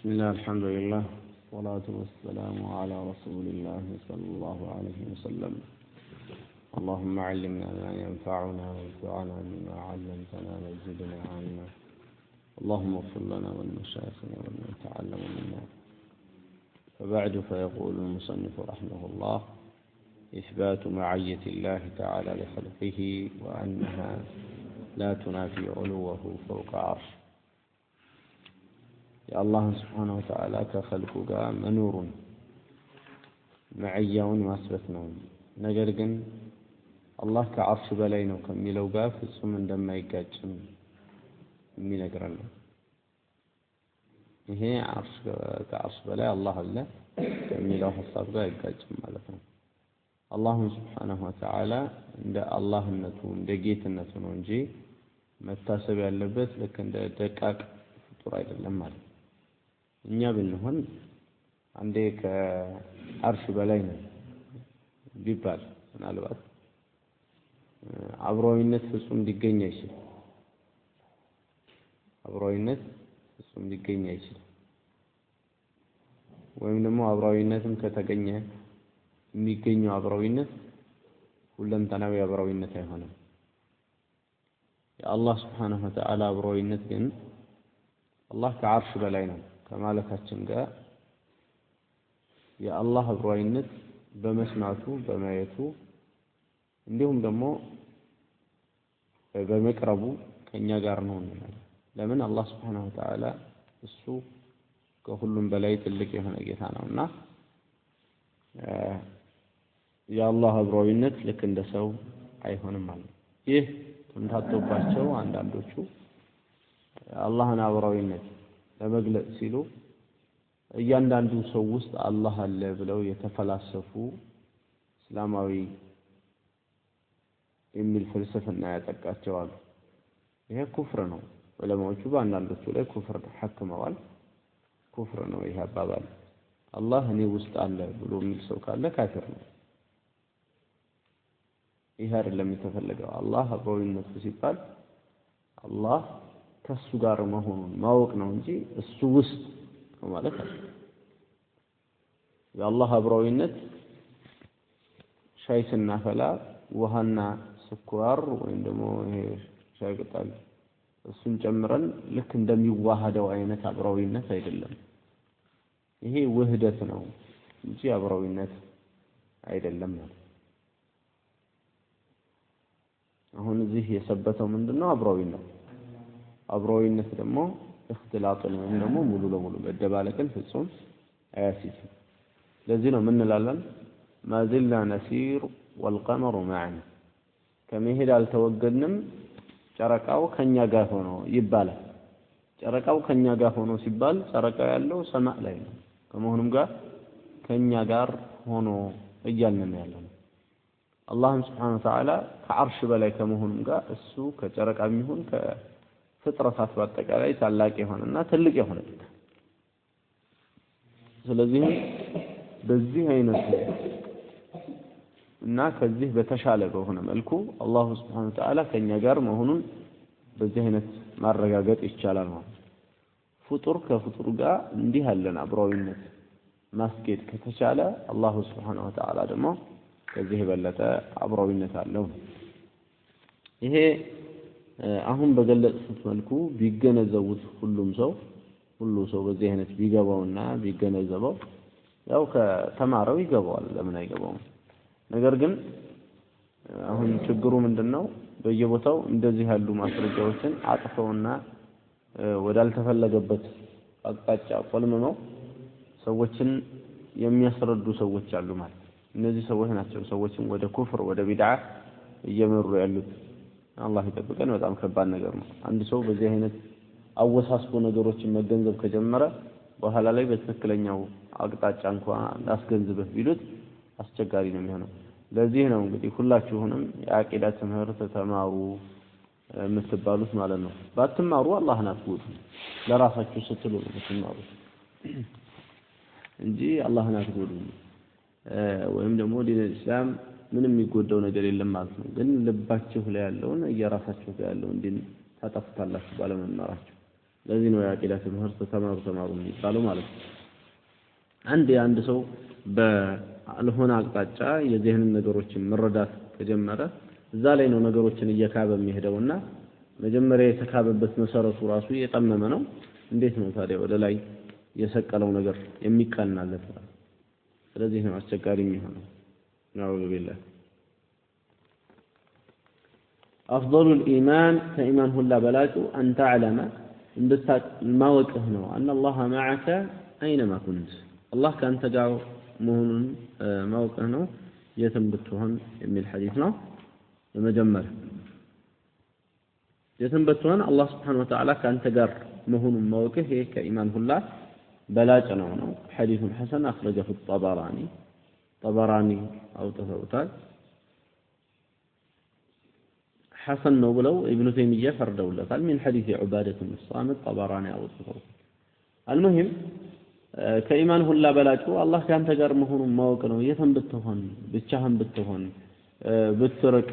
بسم الله الحمد لله والصلاة والسلام على رسول الله صلى الله عليه وسلم. اللهم علمنا ما ينفعنا وانفعنا بما علمتنا وزدنا علما. اللهم اغفر لنا ولمشايخنا ومن تعلم منا. فبعد فيقول المصنف رحمه الله: إثبات معية الله تعالى لخلقه وأنها لا تنافي علوه فوق عرش. يا الله سبحانه وتعالى كخلقه منور معيون واسبتنا ነገር ግን አላህ ከዓርሽ በላይ ነው ከሚለው ጋር ፍጹም እንደማይጋጭም የሚነግረን ነው። ይሄ ከዓርሽ በላይ አላህ አለ ከሚለው ሐሳብ ጋር አይጋጭም ማለት ነው። አላህ ሱብሓነሁ ወተዓላ እንደ አላህነቱ እንደ ጌትነቱ ነው እንጂ መታሰብ ያለበት ልክ እንደ ደቃቅ ፍጡር አይደለም ማለት ነው። እኛ ብንሆን አንዴ ከዓርሽ በላይ ነው ቢባል ምናልባት አብሮዊነት ፍጹም ሊገኝ አይችልም። አብሮዊነት ፍጹም ሊገኝ አይችልም። ወይም ደግሞ አብሮዊነትም ከተገኘ የሚገኘው አብሮዊነት ሁለንተናዊ አብሮዊነት አይሆንም። የአላህ ስብሓነሁ ወተዓላ አብሮዊነት ግን አላህ ከዓርሽ በላይ ነው ከማለታችን ጋር የአላህ አብሮዊነት በመስማቱ በማየቱ እንዲሁም ደግሞ በመቅረቡ ከኛ ጋር ነው እንላለን። ለምን አላህ Subhanahu Wa Ta'ala እሱ ከሁሉም በላይ ትልቅ የሆነ ጌታ ነውና የአላህ አብሮዊነት ልክ እንደ ሰው አይሆንም ማለት ነው። ይህ ተምታቶባቸው አንዳንዶቹ አላህን አብሮዊነት ለመግለጽ ሲሉ እያንዳንዱ ሰው ውስጥ አላህ አለ ብለው የተፈላሰፉ እስላማዊ የሚል ፍልስፍና ያጠቃቸዋል። ይሄ ኩፍር ነው። ዑለማዎቹ በአንዳንዶቹ ላይ ኩፍር ሐክመዋል። ኩፍር ነው ይሄ አባባል። አላህ እኔ ውስጥ አለ ብሎ የሚል ሰው ካለ ካፊር ነው። ይሄ አይደለም የተፈለገው። አላህ አብሮዊነቱ ሲባል አላህ ከሱ ጋር መሆኑን ማወቅ ነው እንጂ እሱ ውስጥ ነው ማለት አይደለም። የአላህ አብሮዊነት ሻይ ስናፈላ ውሃና ስኳር ወይም ደግሞ ይሄ ሻይ ቅጠል እሱን ጨምረን ልክ እንደሚዋሃደው አይነት አብሮዊነት አይደለም። ይሄ ውህደት ነው እንጂ አብሮዊነት አይደለም ማለት። አሁን እዚህ የሰበተው ምንድነው? አብሮዊነት። አብሮዊነት ደግሞ እክትላጥን ወይም ደግሞ ሙሉ ለሙሉ መደባለቅን ፍጹም አያስይዝም። ለዚህ ነው ምን እንላለን? ማዝልና ነሲር والقمر معنا ከመሄድ አልተወገድንም ጨረቃው ከኛ ጋር ሆኖ ይባላል። ጨረቃው ከኛ ጋር ሆኖ ሲባል ጨረቃው ያለው ሰማይ ላይ ነው ከመሆኑም ጋር ከኛ ጋር ሆኖ እያልን ያለው አላህም Subhanahu Wa Ta'ala ከዓርሽ በላይ ከመሆኑም ጋር እሱ ከጨረቃም ይሁን ከፍጥረታት በአጠቃላይ ታላቅ የሆነና ትልቅ የሆነ ጌታ። ስለዚህ በዚህ አይነት እና ከዚህ በተሻለ በሆነ መልኩ አላህ Subhanahu Wa Ta'ala ከኛ ጋር መሆኑን በዚህ አይነት ማረጋገጥ ይቻላል ማለት። ፍጡር ከፍጡር ጋር እንዲህ ያለን አብሮዊነት ማስኬድ ከተቻለ አላህ Subhanahu Wa Ta'ala ደግሞ ከዚህ የበለጠ አብሮዊነት አለው። ይሄ አሁን በገለጽኩት መልኩ ቢገነዘቡት ሁሉ ሰው በዚህ አይነት ቢገባውና ቢገነዘበው ያው ከተማረው ይገባዋል። ለምን አይገባውም? ነገር ግን አሁን ችግሩ ምንድነው? በየቦታው እንደዚህ ያሉ ማስረጃዎችን አጥፈውና ወዳልተፈለገበት አቅጣጫ ቆልመው ሰዎችን የሚያስረዱ ሰዎች አሉ ማለት። እነዚህ ሰዎች ናቸው ሰዎችን ወደ ኩፍር ወደ ቢድዓ እየመሩ ያሉት። አላህ ይጠብቀን። በጣም ከባድ ነገር ነው። አንድ ሰው በዚህ አይነት አወሳስቦ ነገሮችን መገንዘብ ከጀመረ በኋላ ላይ በትክክለኛው አቅጣጫ እንኳን ላስገንዝበህ ቢሉት አስቸጋሪ ነው የሚሆነው። ለዚህ ነው እንግዲህ ሁላችሁንም የአቂዳ ትምህርት ተማሩ የምትባሉት ማለት ነው። ባትማሩ አላህን አትጎዱ። ለራሳችሁ ስትሉ ነው የምትማሩት እንጂ አላህን አትጎዱ። ወይም ደግሞ ዲን እስላም ምንም የሚጎዳው ነገር የለም ማለት ነው። ግን ልባችሁ ላይ ያለውን እየራሳችሁ ጋር ያለውን ዲን ታጠፉታላችሁ ባለመማራችሁ። ለዚህ ነው የአቂዳ ትምህርት ተማሩ የሚባለው ማለት ነው። አንድ ሰው በአልሆነ አቅጣጫ የዚህን ነገሮችን መረዳት ከጀመረ እዛ ላይ ነው ነገሮችን እየካበ የሚሄደውና መጀመሪያ የተካበበት መሰረቱ ራሱ የጠመመ ነው። እንዴት ነው ታዲያ ወደ ላይ የሰቀለው ነገር የሚቀናለት? ስለዚህ ነው አስቸጋሪ የሚሆነው። نعوذ بالله. أفضل الإيمان كإيمان هلا بلاك أن تعلم ما وجهه أن الله معك أينما كنت. الله كان تجاو مهون ما وجهه يتنبتهن من الحديثنا المجمل يتنبتهن الله سبحانه وتعالى كان تجار مهون ما وجهه كإيمان هلا بلاك أنا حديث حسن أخرجه الطبراني أو تفوتات حسن نوبلو ابن تيمية فردوا لقال من حديث عبادة بن الصامت طبراني أو تفوتات. المهم كإيمانه لا بلاجه الله كان تجار مهون موقنه يتنبتهن بتشهم بتهن بترك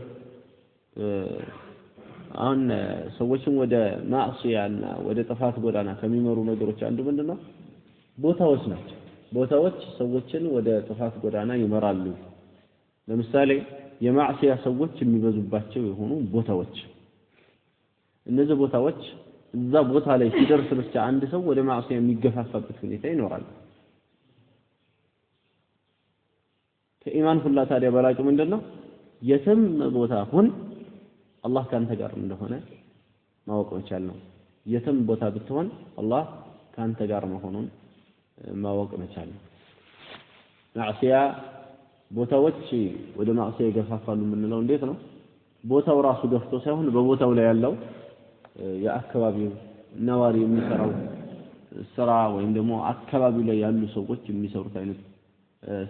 አሁን ሰዎችን ወደ ማዕሲያና ወደ ጥፋት ጎዳና ከሚመሩ ነገሮች አንዱ ምንድነው? ቦታዎች ናቸው። ቦታዎች ሰዎችን ወደ ጥፋት ጎዳና ይመራሉ። ለምሳሌ የማዕሲያ ሰዎች የሚበዙባቸው የሆኑ ቦታዎች፣ እነዚህ ቦታዎች እዛ ቦታ ላይ ሲደርስ ብቻ አንድ ሰው ወደ ማዕሲያ የሚገፋፋበት ሁኔታ ይኖራል። ከኢማን ሁላ ታዲያ በላጩ ምንድነው? የትም ቦታ ሁን አላህ ካንተ ጋር እንደሆነ ማወቅ መቻል ነው። የትም ቦታ ብትሆን አላህ ካንተ ጋር መሆኑን ማወቅ መቻል ነው። ማዕሲያ ቦታዎች ወደ ማዕሲያ ይገፋፋሉ የምንለው እንዴት ነው? ቦታው ራሱ ገፍቶ ሳይሆን በቦታው ላይ ያለው የአካባቢው ነዋሪ የሚሰራው ስራ ወይም ደግሞ አካባቢው ላይ ያሉ ሰዎች የሚሰሩት አይነት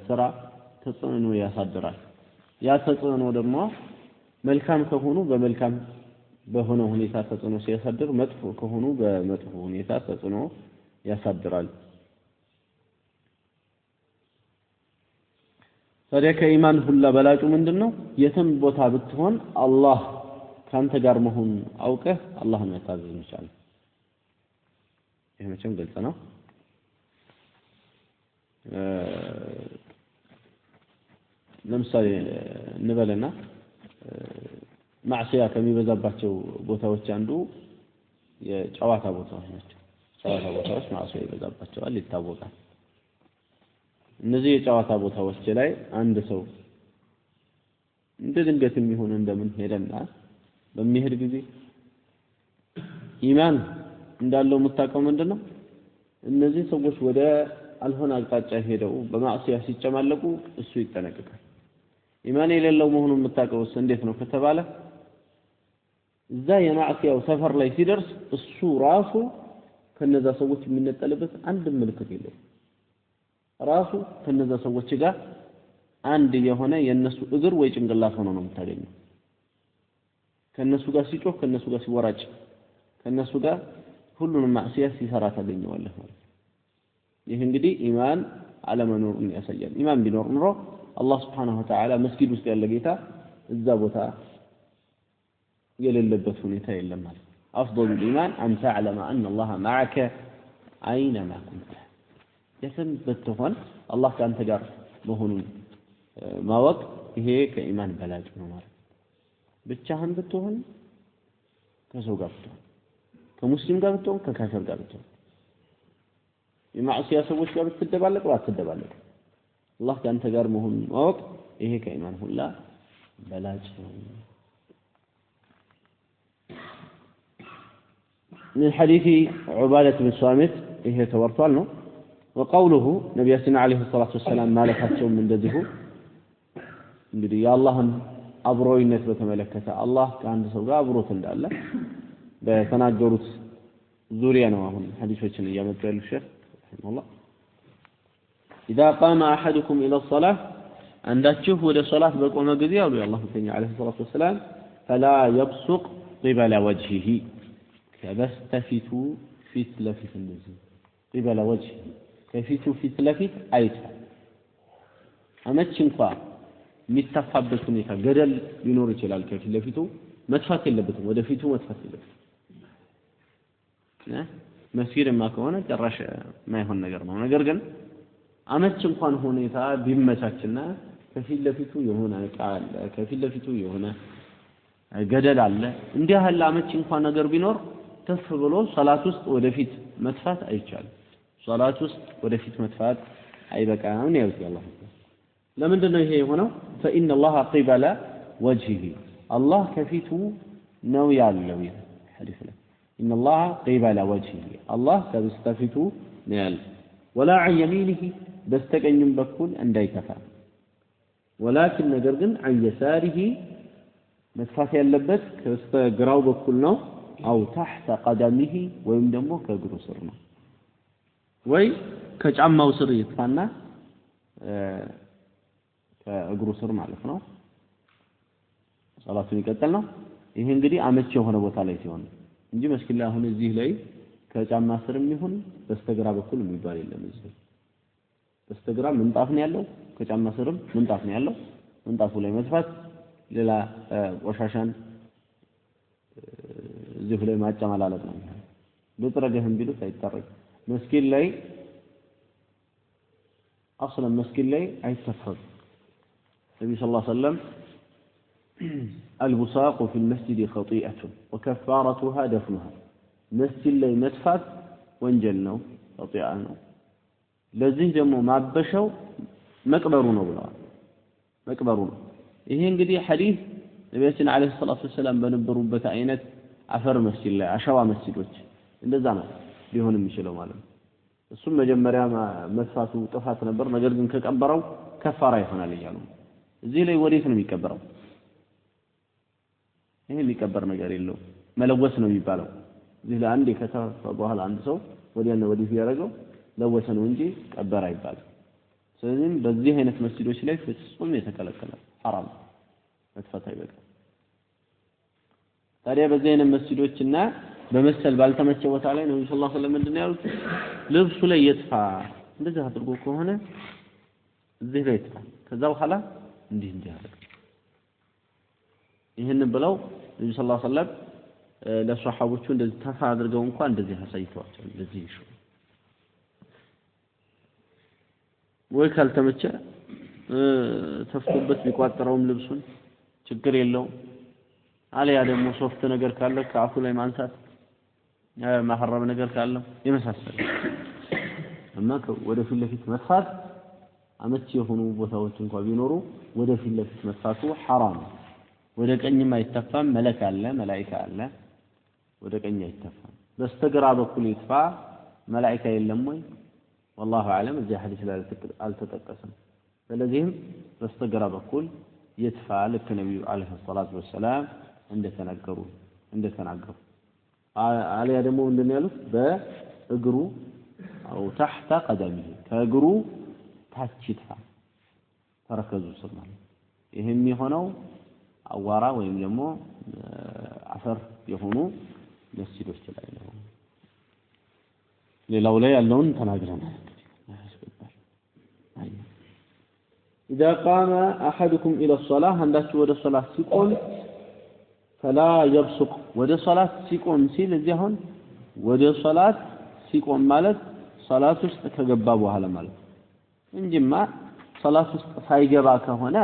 ስራ ተጽዕኖ ያሳድራል። ያ ተጽዕኖ ደግሞ መልካም ከሆኑ በመልካም በሆነ ሁኔታ ተጽዕኖ ሲያሳድር፣ መጥፎ ከሆኑ በመጥፎ ሁኔታ ተጽዕኖ ያሳድራል። ታዲያ ከኢማን ሁላ በላጩ ምንድነው? የትም ቦታ ብትሆን አላህ ካንተ ጋር መሆኑን አውቀህ አላህን መታዘዝ መቻል። ይሄ መቼም ግልጽ ነው። ለምሳሌ እንበልና ማዕሲያ ከሚበዛባቸው ቦታዎች አንዱ የጨዋታ ቦታዎች ናቸው። ጨዋታ ቦታዎች ማዕሲያ ይበዛባቸዋል፣ ይታወቃል። እነዚህ የጨዋታ ቦታዎች ላይ አንድ ሰው እንደ ድንገት የሚሆን እንደምን ሄደና በሚሄድ ጊዜ ኢማን እንዳለው የምታውቀው ምንድነው? እነዚህ ሰዎች ወደ አልሆነ አቅጣጫ ሄደው በማዕሲያ ሲጨማለቁ እሱ ይጠነቀቃል። ኢማን የሌለው መሆኑን የምታውቀው እንዴት ነው ከተባለ እዛ የማዕሲያው ሰፈር ላይ ሲደርስ እሱ ራሱ ከነዛ ሰዎች የሚነጠልበት አንድ ምልክት የለውም። ራሱ ከነዛ ሰዎች ጋር አንድ የሆነ የነሱ እግር ወይ ጭንቅላት ሆኖ ነው የምታገኘው። ከነሱ ጋር ሲጮህ፣ ከነሱ ጋር ሲወራጭ፣ ከነሱ ጋር ሁሉንም ማዕሲያ ሲሰራ ታገኘዋለህ ማለት ነው። ይህ እንግዲህ ኢማን አለመኖሩን ያሳያል። ኢማን ቢኖር ኑሮ አላህ Subhanahu Wa Ta'ala መስጊድ ውስጥ ያለ ጌታ እዛ ቦታ የሌለበት ሁኔታ የለም ማለት ነው። أفضل الإيمان أن تعلم أن الله معك أينما كنت. የትም ብትሆን አላህ ካንተ ጋር መሆኑን ማወቅ ይሄ ከኢማን በላጭ ነው ማለት። ብቻህን ብትሆን፣ ከሰው ጋር ብትሆን፣ ከሙስሊም ጋር ብትሆን፣ ከካፊር ጋር ብትሆን፣ የማዕሲያ ሰዎች ጋር ብትደባለቅ አትደባለቅ፣ አላህ ካንተ ጋር መሆኑን ማወቅ ይሄ ከኢማን ሁላ በላጭ ነው። من حديث عبادة بن صامت إيه تورطال نو وقوله نبينا عليه الصلاة والسلام مالكاتهم من دده እንግዲህ የአላህን አብሮይነት በተመለከተ አላህ ከአንድ ሰው ጋር አብሮት እንዳለ በተናገሩት ዙሪያ ነው አሁን ሐዲሶችን እያመጡ ያሉት ሼህ ረሂመሁላህ። إذا قام أحدكم إلى الصلاة عندችሁ ወደ ሶላት በቆመ ጊዜ አሉ የአላህ መልእክተኛ عليه الصلاة والسلام فلا يبصق قبل وجهه ከበስተፊቱ ፊት ለፊት እንደዚህ قبل وجهه ከፊቱ ፊት ለፊት አይታ አመች እንኳን የሚተፋበት ሁኔታ ገደል ሊኖር ይችላል። ከፊት ለፊቱ መጥፋት የለበትም፣ ወደፊቱ መጥፋት የለበትም። መስጊድማ ከሆነ ጭራሽ ማይሆን ነገር ነው። ነገር ግን አመች እንኳን ሁኔታ ቢመቻችና ከፊት ለፊቱ የሆነ ዕቃ አለ፣ ከፊት ለፊቱ የሆነ ገደል አለ፣ እንዲህ ያለ አመች እንኳን ነገር ቢኖር ከፍ ብሎ ሶላት ውስጥ ወደፊት መጥፋት አይቻልም። ሶላት ውስጥ ወደፊት መጥፋት አይበቃም ነው ያሉት አላህ። ለምንድን ነው ይሄ የሆነው? فإن الله قبل وجهه الله ከፊቱ ነው ያለው ይላል ሐዲስ ላይ إن الله قبل وجهه الله ከበስተፊቱ ነው ያለው ولا عن يمينه በስተቀኝም በኩል እንዳይተፋ ولكن ነገር ግን عن يساره መጥፋት ያለበት ከበስተግራው በኩል ነው أو تحت قدمه ወይም ደግሞ ከእግሩ ስር ነው ወይ ከጫማው ስር ይጥፋና ከእግሩ ስር ማለት ነው ሶላቱን ይቀጥል ነው። ይሄ እንግዲህ አመች የሆነ ቦታ ላይ ሲሆን እንጂ መስጊድ ላይ አሁን እዚህ ላይ ከጫማ ስርም ይሁን በስተግራ በኩል የሚባል የለም። እዚህ በስተግራ ምንጣፍ ነው ያለው፣ ከጫማ ስርም ምንጣፍ ነው ያለው። ምንጣፉ ላይ መጥፋት ሌላ ቆሻሻን እዚህ ላይ ማጨማላለቅ ነው። ልጥረገህም ቢሉት አይጠረግ መስጊድ ላይ አስለን መስጊድ ላይ አይተፈም። ነብዩ ሰለላሁ ዐለይሂ ወሰለም البصاق في المسجد خطيئة وكفارتها دفنها مسجد ላይ መጥፋት ወንጀል ነው خطيئة ነው። ለዚህ ደግሞ ማበሻው መቅበሩ ነው ብለዋል። መቅበሩ ነው። ይሄ እንግዲህ ሐዲስ ነብያችን አለይሂ ሰላቱ ወሰለም በነበሩበት አይነት አፈር መስጊድ ላይ አሸዋ መስጊዶች እንደዛ ነው ሊሆን የሚችለው ማለት ነው። እሱም መጀመሪያ መጥፋቱ ጥፋት ነበር። ነገር ግን ከቀበረው ከፋራ ይሆናል እያሉ እዚህ ላይ ወዴት ነው የሚቀበረው? ይሄ የሚቀበር ነገር የለው መለወስ ነው የሚባለው። እዚህ ላይ አንዴ ከተፋ በኋላ አንድ ሰው ወዲያና ወዲህ ያደረገው ለወሰ ነው እንጂ ቀበር አይባልም። ስለዚህ በዚህ አይነት መስጊዶች ላይ ፍጹም የተከለከለ حرام መጥፋት አይበቃም። ታዲያ በዚህ አይነት መስጊዶችና በመሰል ባልተመቸ ቦታ ላይ ነብዩ ሰለላሁ ዐለይሂ ወሰለም ምንድነው ያሉት? ልብሱ ላይ ይጥፋ። እንደዚህ አድርጎ ከሆነ እዚህ ላይ ይጥፋ። ከዛ በኋላ እንዲህ አደረገ። ይሄን ብለው ነብዩ ሰለላሁ ዐለይሂ ወሰለም ለሷሐቦቹ እንደዚህ ተፋ አድርገው እንኳን እንደዚህ አሳይተዋቸው እንደዚህ ይሹ ወይ ካልተመቸ ተፍቶበት ቢቋጥረውም ልብሱን ችግር የለውም። አለያ ደግሞ ሶፍት ነገር ካለ ከአፉ ላይ ማንሳት ማሐረም ነገር ካለው የመሳሰለ እና ወደፊት ለፊት መጥፋት አመቺ የሆኑ ቦታዎች እንኳን ቢኖሩ ወደፊት ለፊት መጥፋቱ حرام ነው። ወደ ቀኝም አይተፋም። መለክ አለ መላእክት አለ ወደ ቀኝ አይተፋም። በስተግራ በኩል ይጥፋ መላእክት የለም ወይ? والله اعلم እዚህ ሐዲስ ላይ አልተጠቀሰም። ስለዚህም በስተግራ በኩል ይጥፋ ልክ ነብዩ አለይሂ ሰላቱ ወሰለም እንደተናገሩ አለያ ደግሞ ምንድነው ያሉት? በእግሩ አው تحت قدمه ከእግሩ ታች ይጥፋ ተረከዙ ስር ማለት ይሄም የሆነው አዋራ ወይም ደግሞ አፈር የሆኑ መስጊዶች ላይ ነው። ሌላው ላይ ያለውን ተናግረናል። إذا قام أحدكم إلى الصلاة عندك ወደ ሶላት ሲቆም فلا يبصق ወደ ሶላት ሲቆም ሲል እዚህ አሁን ወደ ሶላት ሲቆም ማለት ሶላት ውስጥ ከገባ በኋላ ማለት እንጂማ ሶላት ውስጥ ሳይገባ ከሆነ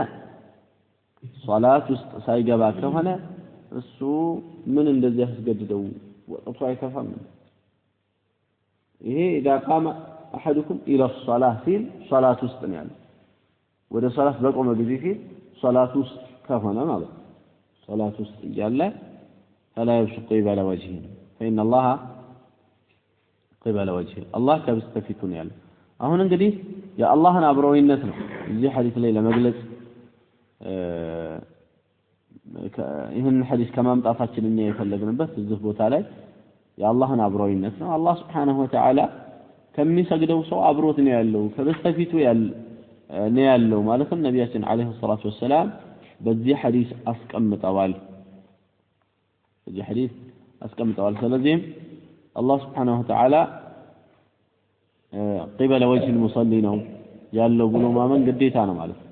ሶላት ውስጥ ሳይገባ ከሆነ እሱ ምን እንደዚህ ያስገድደው ወጥቶ አይተፋም። ይሄ إذا قام أحدكم إلى الصلاة ሲል ሶላት ውስጥ ነው ያለው። ወደ ሶላት በቆመ ጊዜ ሲል ሶላት ውስጥ ከሆነ ማለት ሶላት ውስጥ እያለ فلا يبصق قبل وجهه فإن الله قبل وجهه الله ከበስተፊቱ ነው ያለው። አሁን እንግዲህ የአላህን አብሮዊነት ነው እዚህ ሐዲስ ላይ ለመግለጽ ይህን ሐዲስ ከማምጣታችን እኛ የፈለግንበት እዚህ ቦታ ላይ የአላህን አብሮዊነት ነው። አላህ Subhanahu Wa Ta'ala ከሚሰግደው ሰው አብሮት ነው ያለው ከበስተፊቱ ነው ያለው ማለትም ነብያችን አለይሂ ሰላቱ ወሰለም በዚህ ሐዲስ አስቀምጠዋል። ስለዚህ አላህ Subhanahu Wa Ta'ala قبل وجه المصلي ነው ያለው ብሎ ማመን ግዴታ ነው ማለት ነው።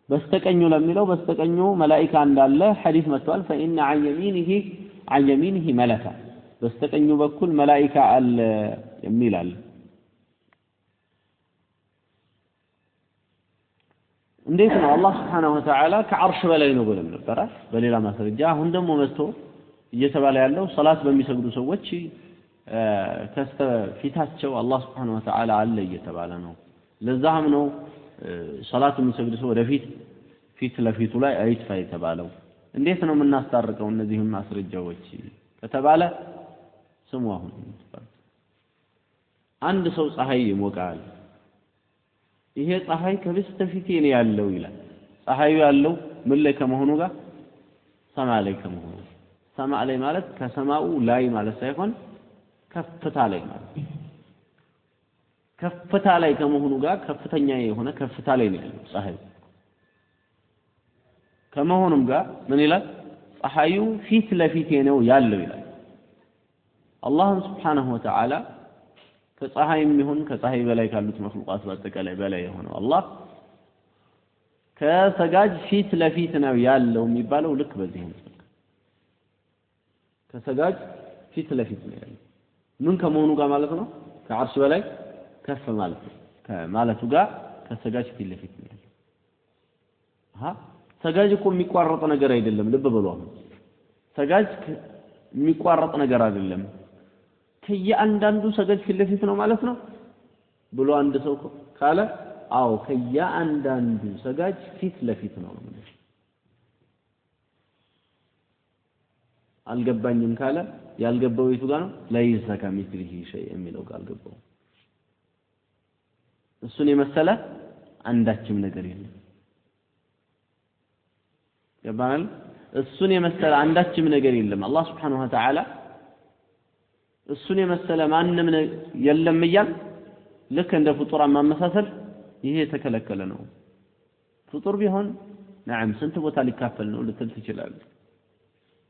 በስተቀኙ ለሚለው በስተቀኙ መላእክት እንዳለ ሐዲስ መጥቷል። فإن عن يمينه ملكا በስተቀኙ በኩል መላእክት አለ የሚላል እንዴት ነው አላህ Subhanahu Wa Ta'ala ከዓርሽ በላይ ነው ብለን ነበር በሌላ ማስረጃ አሁን ደግሞ መጥቶ እየተባለ ያለው ሶላት በሚሰግዱ ሰዎች ከስተፊታቸው አላህ Subhanahu Wa Ta'ala አለ እየተባለ ነው ለዛም ነው ሶላት የሚሰግዱ ሰው ወደፊት ፊት ለፊቱ ላይ አይጥፋ የተባለው እንዴት ነው የምናስታርቀው እነዚህም ማስረጃዎች ከተባለ ስሙ አሁን አንድ ሰው ፀሐይ ይሞቃል ይሄ ፀሐይ ከበስተፊቴ ነው ያለው ይላል ፀሐዩ ያለው ምን ላይ ከመሆኑ ጋር ሰማይ ላይ ከመሆኑ ሰማይ ላይ ማለት ከሰማኡ ላይ ማለት ሳይሆን ከፍታ ላይ ማለት ከፍታ ላይ ከመሆኑ ጋር ከፍተኛ የሆነ ከፍታ ላይ ነው ያለው ፀሐይ ከመሆኑም ጋር ምን ይላል ፀሐዩ ፊት ለፊቴ ነው ያለው ይላል አላህ Subhanahu Wa Ta'ala ከፀሐይም ይሁን ከፀሐይ በላይ ካሉት መخلوقات በአጠቃላይ በላይ የሆነው አላህ ከሰጋጅ ፊት ለፊት ነው ያለው የሚባለው ልክ በዚህ ነው ከሰጋጅ ፊት ለፊት ነው ያለው ምን ከመሆኑ ጋር ማለት ነው ከዓርሽ በላይ ከፍ ማለት ነው ከማለቱ ጋር ከሰጋጅ ፊት ለፊት ነው ያለው ሰጋጅ እኮ የሚቋረጥ ነገር አይደለም ልብ በሉ አሁን ሰጋጅ የሚቋረጥ ነገር አይደለም ከያንዳንዱ ሰጋጅ ፊት ለፊት ነው ማለት ነው ብሎ አንድ ሰው ካለ አዎ ከያንዳንዱ ሰጋጅ ፊት ለፊት ነው ማለት አልገባኝም ካለ ያልገባው የቱ ጋር ነው ለይሰ ከሚስሊሂ ሸይ የሚለው ጋር አልገባው እሱን የመሰለ አንዳችም ነገር የለም ገባናል እሱን የመሰለ አንዳችም ነገር የለም አላህ Subhanahu Wa Ta'ala እሱን የመሰለ ማንንም የለም ይያል ልክ እንደ ፍጡራን ማመሳሰል ይሄ የተከለከለ ነው ፍጡር ቢሆን نعم ስንት ቦታ ሊካፈል ነው ልትል ትችላለህ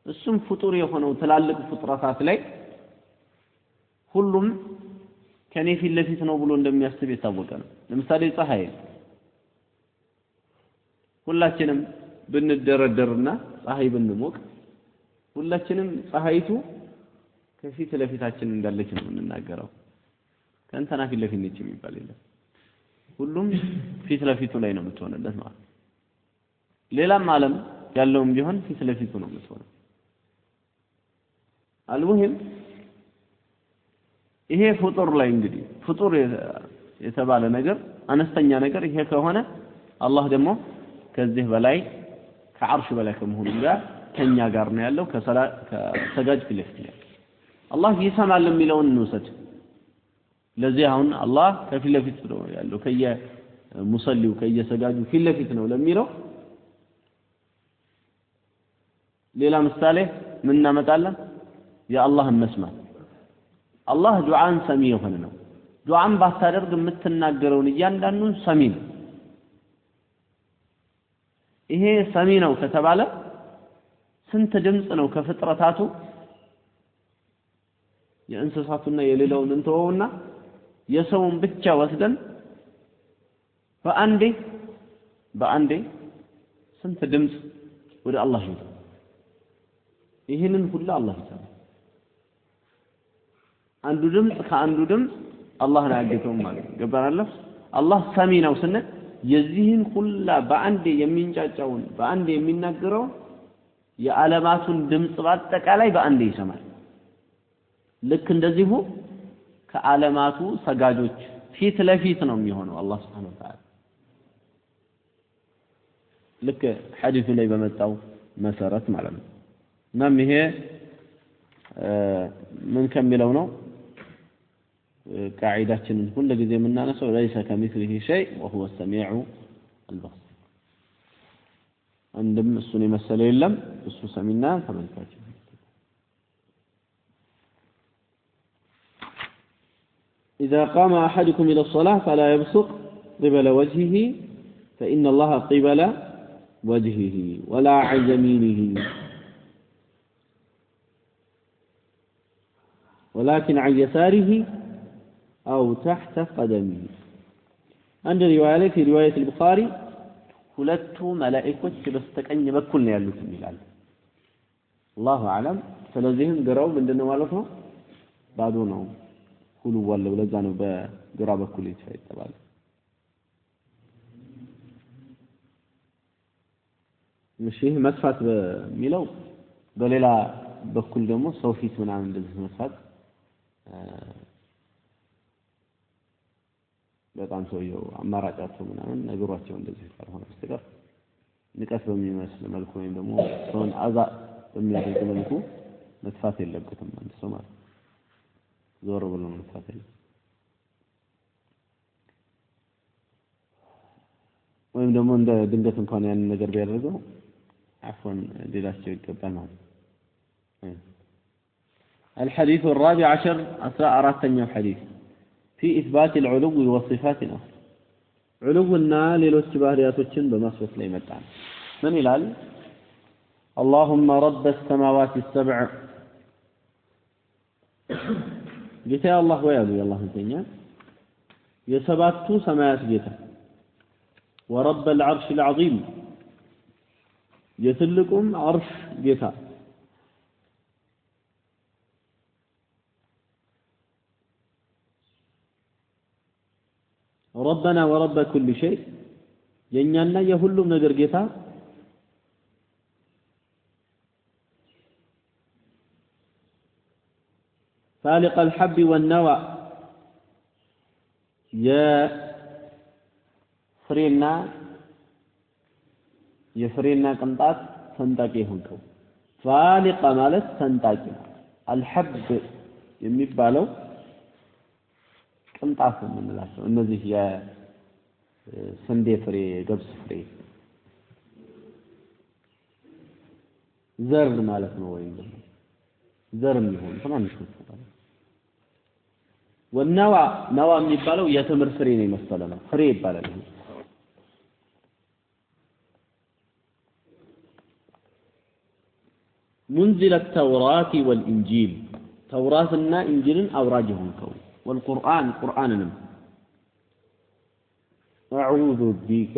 እሱም ፍጡር የሆነው ትላልቅ ፍጥረታት ላይ ሁሉም ከኔ ፊት ለፊት ነው ብሎ እንደሚያስብ የታወቀ ነው ለምሳሌ ፀሐይ ሁላችንም ብንደረደርና ፀሐይ ብንሞቅ ሁላችንም ፀሐይቱ ከፊት ለፊታችን እንዳለች ነው የምንናገረው ከእንተና ፊት ለፊት ነች የሚባል የለም ሁሉም ፊት ለፊቱ ላይ ነው የምትሆንለት ማለት ሌላም ዓለም ያለውም ቢሆን ፊት ለፊቱ ነው የምትሆነው አልሙሂም ይሄ ፍጡር ላይ እንግዲህ ፍጡር የተባለ ነገር አነስተኛ ነገር ይሄ ከሆነ አላህ ደግሞ ከዚህ በላይ ከዓርሽ በላይ ከመሆኑ ጋር ከኛ ጋር ነው ያለው ከሰጋጅ ፊት ለፊት ነው አላህ ይሰማል የሚለውን እንውሰድ ለዚህ አሁን አላህ ከፊት ለፊት ነው ያለው ሙሰሊው ከየሰጋጁ ፊት ለፊት ነው ለሚለው ሌላ ምሳሌ ምን እናመጣለን የአላህን መስማት አላህ ዱዓን ሰሚ የሆነ ነው ዱዓን ባታደርግ የምትናገረውን እያንዳንዱን ሰሚ ነው ይሄ ሰሚ ነው ከተባለ ስንት ድምጽ ነው ከፍጥረታቱ የእንስሳቱና የሌላውን እንተውና የሰውን ብቻ ወስደን በአንዴ ስንት ድምጽ ወደ አላህ ይወጣ ይሄንን ሁሉ አላህ ይሰማል አንዱ ድምጽ ከአንዱ ድምጽ አላህ ነው ያገተው ማለት ገባናል አላህ ሰሚ ነው ስንል የዚህን ሁላ በአንዴ የሚንጫጫውን በአንዴ የሚናገረው የዓለማቱን ድምጽ በአጠቃላይ በአንዴ ይሰማል ልክ እንደዚሁ ከዓለማቱ ሰጋጆች ፊት ለፊት ነው የሚሆነው አላህ Subhanahu Wa Ta'ala ልክ ሐዲሱ ላይ በመጣው መሰረት ማለት ነው እናም ይሄ ምን ከሚለው ነው ቃዒዳችንን ሁሉ ጊዜ የምናነሳው ليس كمثله شيء وهو السميع البصير عندما እሱን የመሰለ የለም እሱ ሰሚና ተመልካች إذا قام أحدكم إلى الصلاة فلا يبصق قبل وجهه فإن الله قبل وجهه ولا عن يمينه ولكن عن يساره أو تحت قدمه عند رواية في رواية البخاري ሁለቱ መላእክቶች በስተቀኝ በኩል ነው ያሉት ይላል الله أعلم ስለዚህም ግራው ምንድነው ማለት ነው ባዶ ነው ሁሉ ወለው ለዛ ነው በግራ በኩል የተባለ እሺ መስፋት በሚለው በሌላ በኩል ደግሞ ሰው ፊት ምናምን እንደዚህ መስፋት በጣም ሰውየው አማራጫቸው ምናምን ነገሯቸው እንደዚህ ካልሆነ በስተቀር ንቀት በሚመስል መልኩ ወይም ደግሞ ሰውን አዛ በሚያደርግ መልኩ መጥፋት የለበትም አንድ ሰው ማለት ዞር ብሎ መጥፋት የለም ወይም ደግሞ እንደ ድንገት እንኳን ያን ነገር ቢያደርገው عفوا ሌላቸው ይገባል ማለት الحديث الرابع عشر أراتني حديث في إثبات العلو والصفات الأخرى علونا ሌሎች ባህሪያቶችን በማስወስ ላይ መጣን ምን ይላል اللهم رب السماوات السبع ጌታ አላህ ወይ አሉ አላህ ተኛ የሰባቱ ሰማያት ጌታ ورب العرش العظيم የትልቁም አርሽ ጌታ ربنا ورب كل شيء የኛና የሁሉም ነገር ጌታ فالق الحب والنوى የፍሬና ቅንጣት ሰንጣቂ ሆንከው ፋሊቀ ማለት ሰንጣቂ አልሐብ የሚባለው ቅንጣት የምንላቸው እነዚህ የስንዴ ፍሬ ገብስ ፍሬ ዘር ማለት ነው ወይም ደግሞ ዘር የሚሆን ትናንሽ ነው ወነዋ ነዋ የሚባለው የተምር ፍሬ ነው የመሰለ ነው ፍሬ ይባላል منزل التوراة والإنجيل توراةنا إنجيل أوراجهم كو والقرآن قرآننا أعوذ بك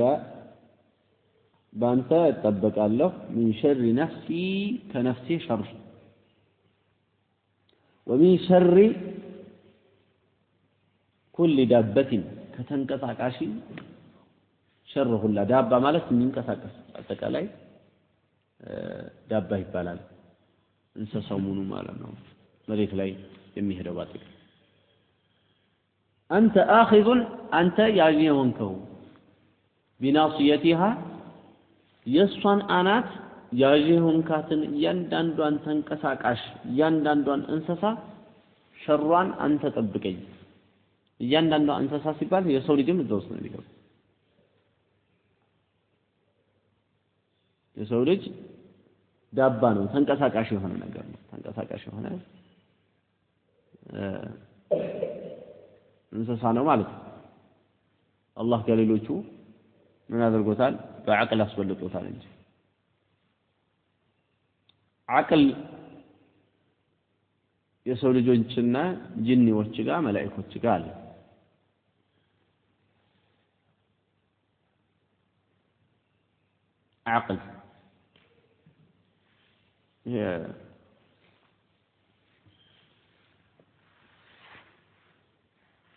بانت تبك الله من شر نفسي كنفسي شر ومن شر كل دابة كتنقطع عشي شره لا دابة مالت من كساك أتكالي دابة يبالال እንሰሳው ሙሉ ማለት ነው መሬት ላይ የሚሄደው ባጥቅ አንተ አኺዙን አንተ ያየሆንከው ቢናሲየቲሃ የሷን አናት ያየሆንካትን እያንዳንዷን ተንቀሳቃሽ እያንዳንዷን እንሰሳ ሸሯን አንተ ጠብቀኝ እያንዳንዷ እንሰሳ ሲባል የሰው ልጅም እዛው ውስጥ ነው የሚገባው የሰው ልጅ ዳባ ነው ተንቀሳቃሽ የሆነ ነገር ነው ተንቀሳቃሽ የሆነ እንስሳ ነው ማለት ነው አላህ ከሌሎቹ ምን አድርጎታል በአቅል አስበልጦታል እንጂ አቅል የሰው ልጆችና ጂኒዎች ጋር መላእክቶች ጋር አለ አቅል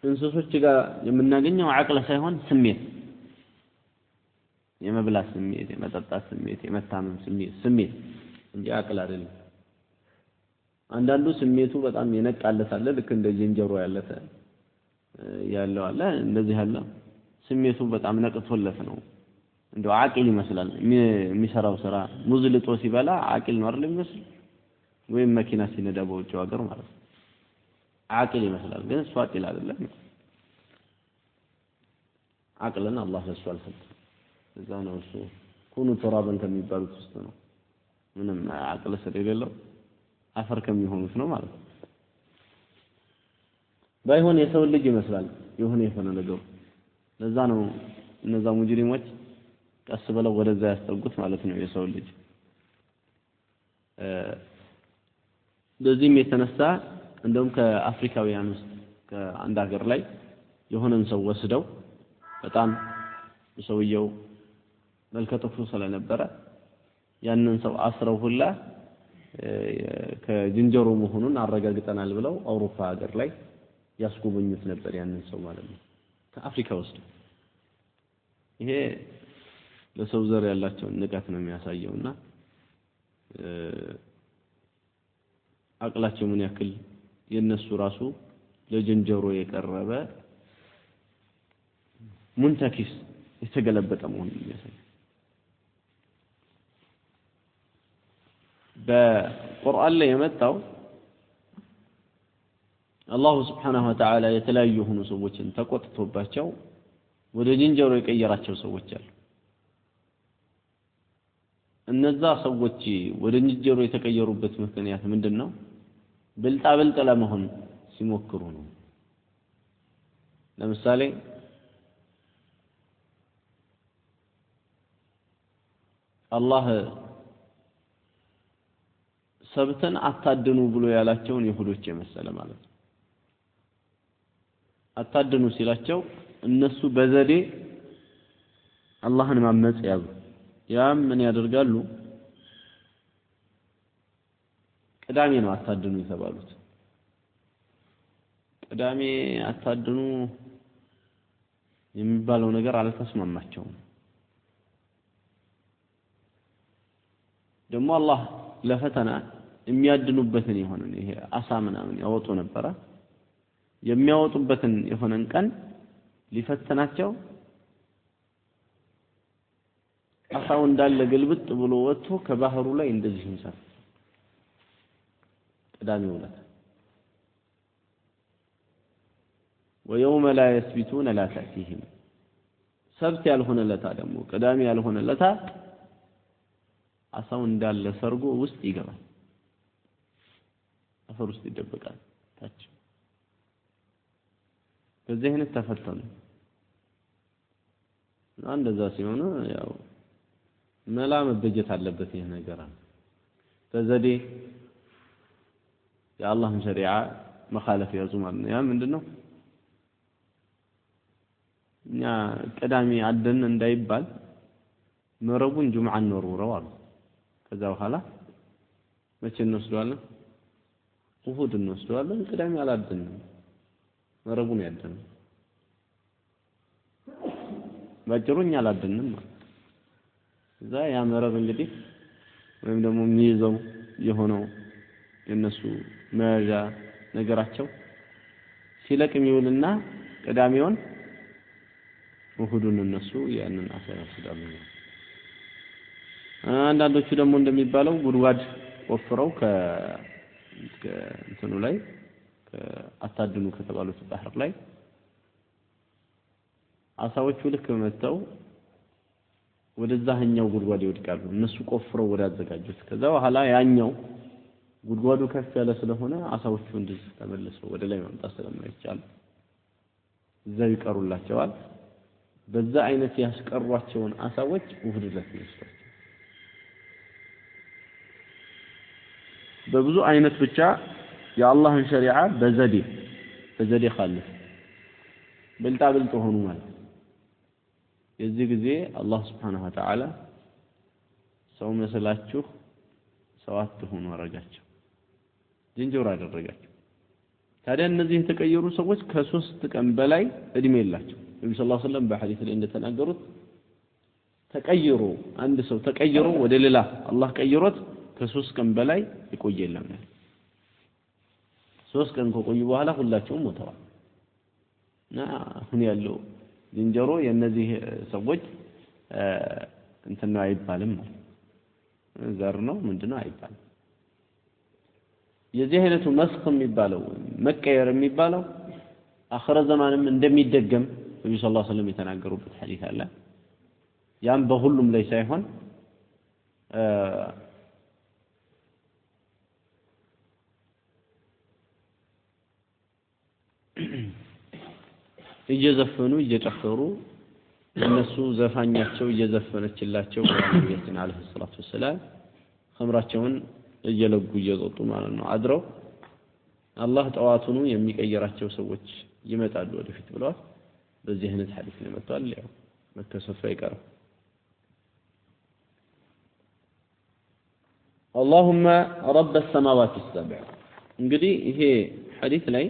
እንስሶች ጋር የምናገኘው አቅል ሳይሆን ስሜት የመብላት ስሜት የመጠጣት ስሜት የመታመም ስሜት እንጂ አቅል አይደለም አንዳንዱ ስሜቱ በጣም የነቃለት አለ ልክ እንደ ዝንጀሮ ያለው አለ እንደዚህ ያለ ስሜቱ በጣም ነቅቶለት ነው እንደው አቅል ይመስላል የሚሰራው ስራ ሙዝ ልጦ ሲበላ አቅል ነው አይደል የሚመስል ወይም መኪና ሲነዳ በውጭ ሀገር ማለት ነው አቅል ይመስላል ግን እሱ አቅል አይደለም አቅልን አላህ ሰጥቷል እዛ ነው እሱ ኩኑ ተራበን ከሚባሉት ውስጥ ነው ምንም አቅል ስለሌለው አፈር ከሚሆኑት ነው ማለት ነው ባይሆን የሰው ልጅ ይመስላል የሆነ ነገር ለዛ ነው እነዛ ሙጅሪሞች ቀስ ብለው ወደዛ ያስጠጉት ማለት ነው የሰው ልጅ በዚህም የተነሳ እንደውም ከአፍሪካውያን ውስጥ ከአንድ ሀገር ላይ የሆነን ሰው ወስደው በጣም ሰውየው መልከጥፉ ስለነበረ ያንን ሰው አስረው ሁላ ከዝንጀሮ መሆኑን አረጋግጠናል ብለው አውሮፓ ሀገር ላይ ያስጎበኙት ነበር ያንን ሰው ማለት ነው ከአፍሪካ ውስጥ ይሄ ለሰው ዘር ያላቸውን ንቀት ነው የሚያሳየውና አቅላቸው ምን ያክል የነሱ ራሱ ለዝንጀሮ የቀረበ ሙንተኪስ የተገለበጠ መሆኑን የሚያሳይ በቁርአን ላይ የመጣው አላሁ ስብሓነሁ ወተዓላ የተለያዩ የሆኑ ሰዎችን ተቆጥቶባቸው ወደ ዝንጀሮ የቀየራቸው ሰዎች አሉ እነዛ ሰዎች ወደ ዝንጀሮ የተቀየሩበት ምክንያት ምንድነው ብልጣ ብልጥ ለመሆን ሲሞክሩ ነው ለምሳሌ አላህ ሰብተን አታድኑ ብሎ ያላቸውን ይሁዶች የመሰለ ማለት ነው አታድኑ ሲላቸው እነሱ በዘዴ አላህን ማመጽ ያዙ ያም ምን ያደርጋሉ ቅዳሜ ነው አታድኑ የተባሉት ቅዳሜ አታድኑ የሚባለው ነገር አልተስማማቸውም ደግሞ አላህ ለፈተና የሚያድኑበትን የሆነ ይሄ አሳ ምናምን ያወጡ ነበር የሚያወጡበትን የሆነን ቀን ሊፈተናቸው አሳው እንዳለ ግልብጥ ብሎ ወጥቶ ከባህሩ ላይ እንደዚህ ይንሳል ቅዳሜ ወለት ويوم لا يثبتون لا تأتيهم ሰብት ያልሆነ ለታ ደግሞ ቅዳሜ ያልሆነ ለታ አሳው እንዳለ ሰርጎ ውስጥ ይገባል አፈር ውስጥ ይደበቃል ታች በዚህ አይነት ተፈተኑ እንደዛ ሲሆን ያው መላ መበጀት አለበት ይሄ ነገር በዘዴ የአላህን ሸሪዓ መኻለፍ ያዙ ማለት ነው ያ ምንድነው እኛ ቅዳሜ አደን እንዳይባል መረቡን ጁምዓ እንወርውረው አሉ ከዛ በኋላ መቼ እንወስደዋለን እሁድ እንወስደዋለን ቅዳሜ አላደንም መረቡን ያደንም ባጭሩኛ አላደንም እዛ ያ መረብ እንግዲህ ወይም ደግሞ የሚይዘው የሆነው የነሱ መያዣ ነገራቸው ሲለቅ የሚውልና ቅዳሜውን እሁዱን እነሱ ያንን አሰራ ሲዳሉ አንዳንዶቹ ደግሞ እንደሚባለው ጉድጓድ ወፍረው ከእንትኑ ላይ አታድኑ ከተባሉት ባህር ላይ አሳዎቹ ልክ መተው ወደዛኛው ጉድጓድ ይወድቃሉ እነሱ ቆፍረው ወደ አዘጋጁት ከዛ በኋላ ያኛው ጉድጓዱ ከፍ ያለ ስለሆነ አሳዎቹ እንደዚህ ተመልሰው ወደ ላይ ማምጣት ስለማይቻል እዛው ይቀሩላቸዋል በዛ አይነት ያስቀሯቸውን አሳዎች ውህድ ለተነስተው በብዙ አይነት ብቻ የአላህን ሸሪዓ በዘዴ خالف ብልጣ ብልጥ ሆኑ ማለት የዚህ ጊዜ አላህ Subhanahu Wa Ta'ala ሰው መስላችሁ ሰው አትሆኑ አረጋቸው ዝንጀሮ አደረጋቸው ታዲያ እነዚህ የተቀየሩ ሰዎች ከ3 ቀን በላይ እድሜ የላቸው ነብዩ ሰለላሁ ዐለይሂ ወሰለም በሐዲስ ላይ እንደተናገሩት ተቀይሮ አንድ ሰው ተቀይሮ ወደ ሌላ አላህ ቀይሮት ከ3 ቀን በላይ ይቆየለም 3 ቀን ከቆዩ በኋላ ሁላቸውም ሞተዋል እና አሁን ያለው ዝንጀሮ የነዚህ ሰዎች እንትን ነው አይባልም ዘር ነው ምንድነው አይባልም የዚህ አይነቱ መስኽ የሚባለው መቀየር የሚባለው አኺረ ዘማንም እንደሚደገም ነብዩ ሰለላሁ ዐለይሂ ወሰለም የተናገሩበት ሐዲስ አለ ያም በሁሉም ላይ ሳይሆን እየዘፈኑ እየጨፈሩ እነሱ ዘፋኛቸው እየዘፈነችላቸው ነብያችን አለይሂ ሰላቱ ወሰለም ኸምራቸውን እየለጉ እየጠጡ ማለት ነው አድረው አላህ ጠዋቱኑ የሚቀየራቸው ሰዎች ይመጣሉ ወደፊት ብለዋል በዚህ አይነት ሐዲስ ነው መጥቷል ያው መከሰፍ አይቀርም اللهم رب السماوات السبع እንግዲህ ይሄ ሐዲስ ላይ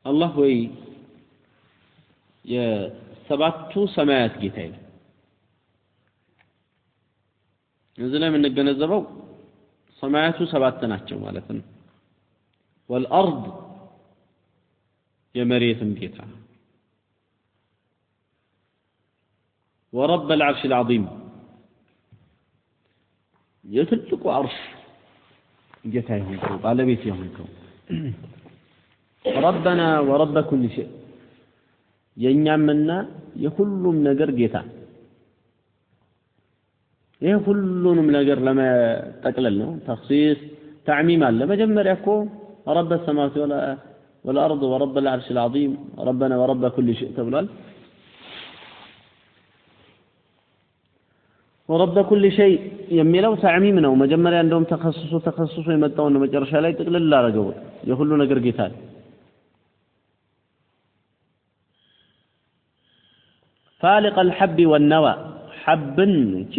አላህ ወይ የሰባቱ ሰማያት ጌታ ይላል እዚህ ላይ የምንገነዘበው ሰማያቱ ሰባት ናቸው ማለት ነው والارض የመሬትም ጌታ ورب العرش العظيم የትልቁ አርሽ ጌታ ይሁንከው ባለቤት ይሁንከው ربنا ورب كل شيء የኛምና የሁሉም ነገር ጌታ ይሄ ሁሉንም ነገር ለመጠቅለል ነው ተخصيص تعميم አለ መጀመሪያ እኮ رب السماوات والارض ورب العرش العظيم ربنا ورب كل شيء ተብሏል ورب كل شيء የሚለው تعميم ነው መጀመሪያ እንደውም ተخصص የመጣው ነው መጨረሻ ላይ ጥቅልል አደረገው የሁሉ ነገር ጌታ فالق الحب والنوى حبن እቺ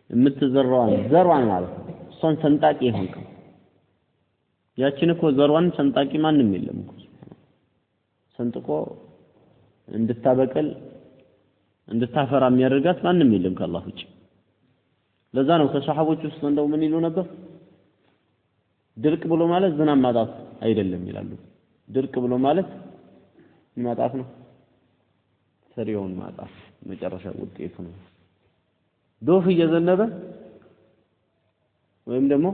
የምትዘራዋን ዘሯን ማለት ነው እሷን ሰንጣቂ ይሆንከው ያችን እኮ ዘሯን ሰንጣቂ ማንም የለም እኮ ሰንጥቆ እንድታበቀል እንድታፈራ የሚያደርጋት ማንም የለም ከአላህ ውጪ ለዛ ነው ከሷሐቦች ውስጥ እንደው ምን ይሉ ነበር ድርቅ ብሎ ማለት ዝናብ ማጣት አይደለም ይላሉ ድርቅ ብሎ ማለት ማጣት ነው ሰሪውን ማጣት መጨረሻ ውጤቱ ነው ዶፍ እየዘነበ ወይም ደግሞ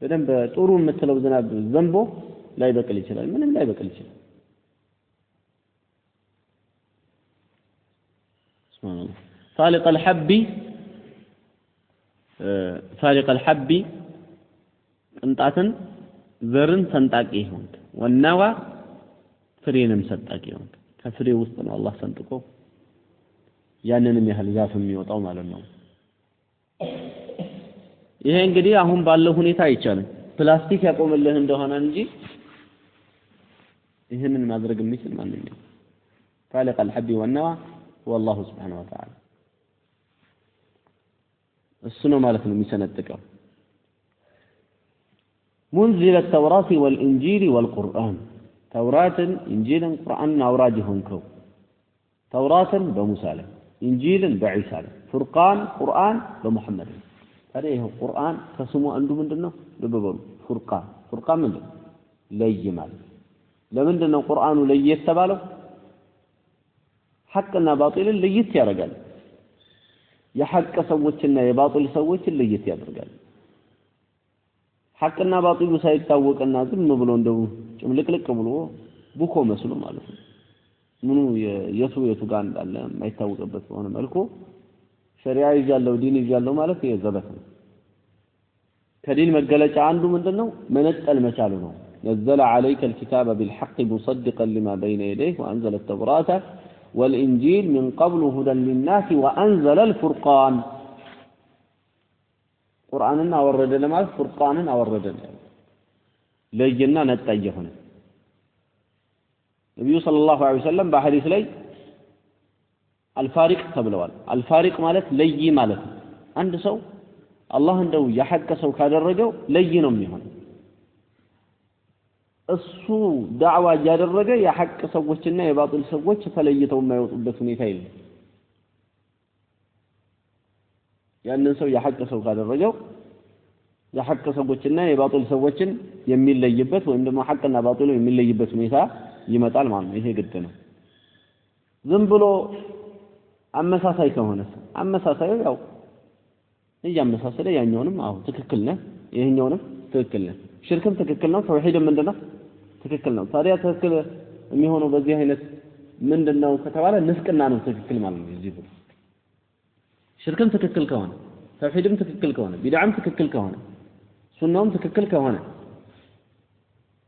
በደንብ ጥሩ የምትለው ዝናብ ዘንቦ ላይ በቀል ይችላል ምንም ላይ በቀል ይችላል ሱብሃንአላህ فالق الحب ቅንጣትን ዘርን ሰንጣቂ ይሁን ወናዋ ፍሬንም ሰንጣቂ ይሁን ከፍሬ ውስጥ ነው አላህ ሰንጥቆ ያንንም ያህል ዛፍ የሚወጣው ማለት ነው ይሄ እንግዲህ አሁን ባለው ሁኔታ አይቻልም ፕላስቲክ ያቆመልህ እንደሆነ እንጂ ይሄንን ማድረግ የሚችል ማንኛውም فالق الحب والنوى والله سبحانه وتعالى እሱ ነው ማለት ነው የሚሰነጥቀው منزل التوراة والإنجيل والقرآن توراة إنجيل قرآن أوراج هنكو توراة بموسى إنجيل بعيسى فرقان قرآن بمحمد هذا هو القرآن كسمو عنده من دونه لببرو فرقان من دونه لي مال لمن دونه القرآن لي يتباله حقنا باطل لي يتيارقال يحق سوتنا يباطل سوت لي يتيارقال حقنا باطل ሳይታወቅና ዝም ብሎ እንደው ጭምልቅልቅ ብሎ ቡኮ መስሎ ማለት ነው ምኑ የቱ ጋር እንዳለ የማይታወቅበት ሆነ መልኩ ሸሪዓ ይያለው ዲን ይያለው ማለት የዘበት ነው ከዲን መገለጫ አንዱ ምንድነው መነጠል መቻሉ ነው نزل عليك الكتاب بالحق مصدقا لما بين يديه وأنزل التوراة والإنجيل من قبل هدى للناس وأنزل الفرقان ቁርአንን አወረደ ማለት ፉርቃንን አወረደ ለየና ነጣየ ሆነ ነብዩ ሰለላሁ ዐለይሂ ወሰለም በሐዲስ ላይ አልፋሪቅ ተብለዋል አልፋሪቅ ማለት ለይ ማለት ነው አንድ ሰው አላህ እንደው ያሐቀ ሰው ካደረገው ለይ ነው የሚሆነው እሱ ዳዕዋ ያደረገ ያሐቀ ሰዎችና የባጢል ሰዎች ተለይተው የማይወጡበት ሁኔታ የለም ያንን ሰው ያሐቀ ሰው ካደረገው ያሐቀ ሰዎችና የባጢል ሰዎችን የሚለይበት ወይም ደግሞ ሐቅና ባጢሉ የሚለይበት ሁኔታ ይመጣል ማለት ነው ይሄ ግድ ነው ዝም ብሎ አመሳሳይ ከሆነ አመሳሳዩ ያው እያመሳሰለ ያኛውንም አው ትክክል ነው ይሄኛውንም ትክክል ነው ሽርክም ትክክል ነው ተውሂድም ምንድነው ትክክል ነው ታዲያ ትክክል የሚሆነው በዚህ አይነት ምንድነው ከተባለ ንፍቅና ነው ትክክል ማለት ነው እዚህ ሽርክም ትክክል ከሆነ ተውሂድም ትክክል ከሆነ ቢድዓም ትክክል ከሆነ ሱናውም ትክክል ከሆነ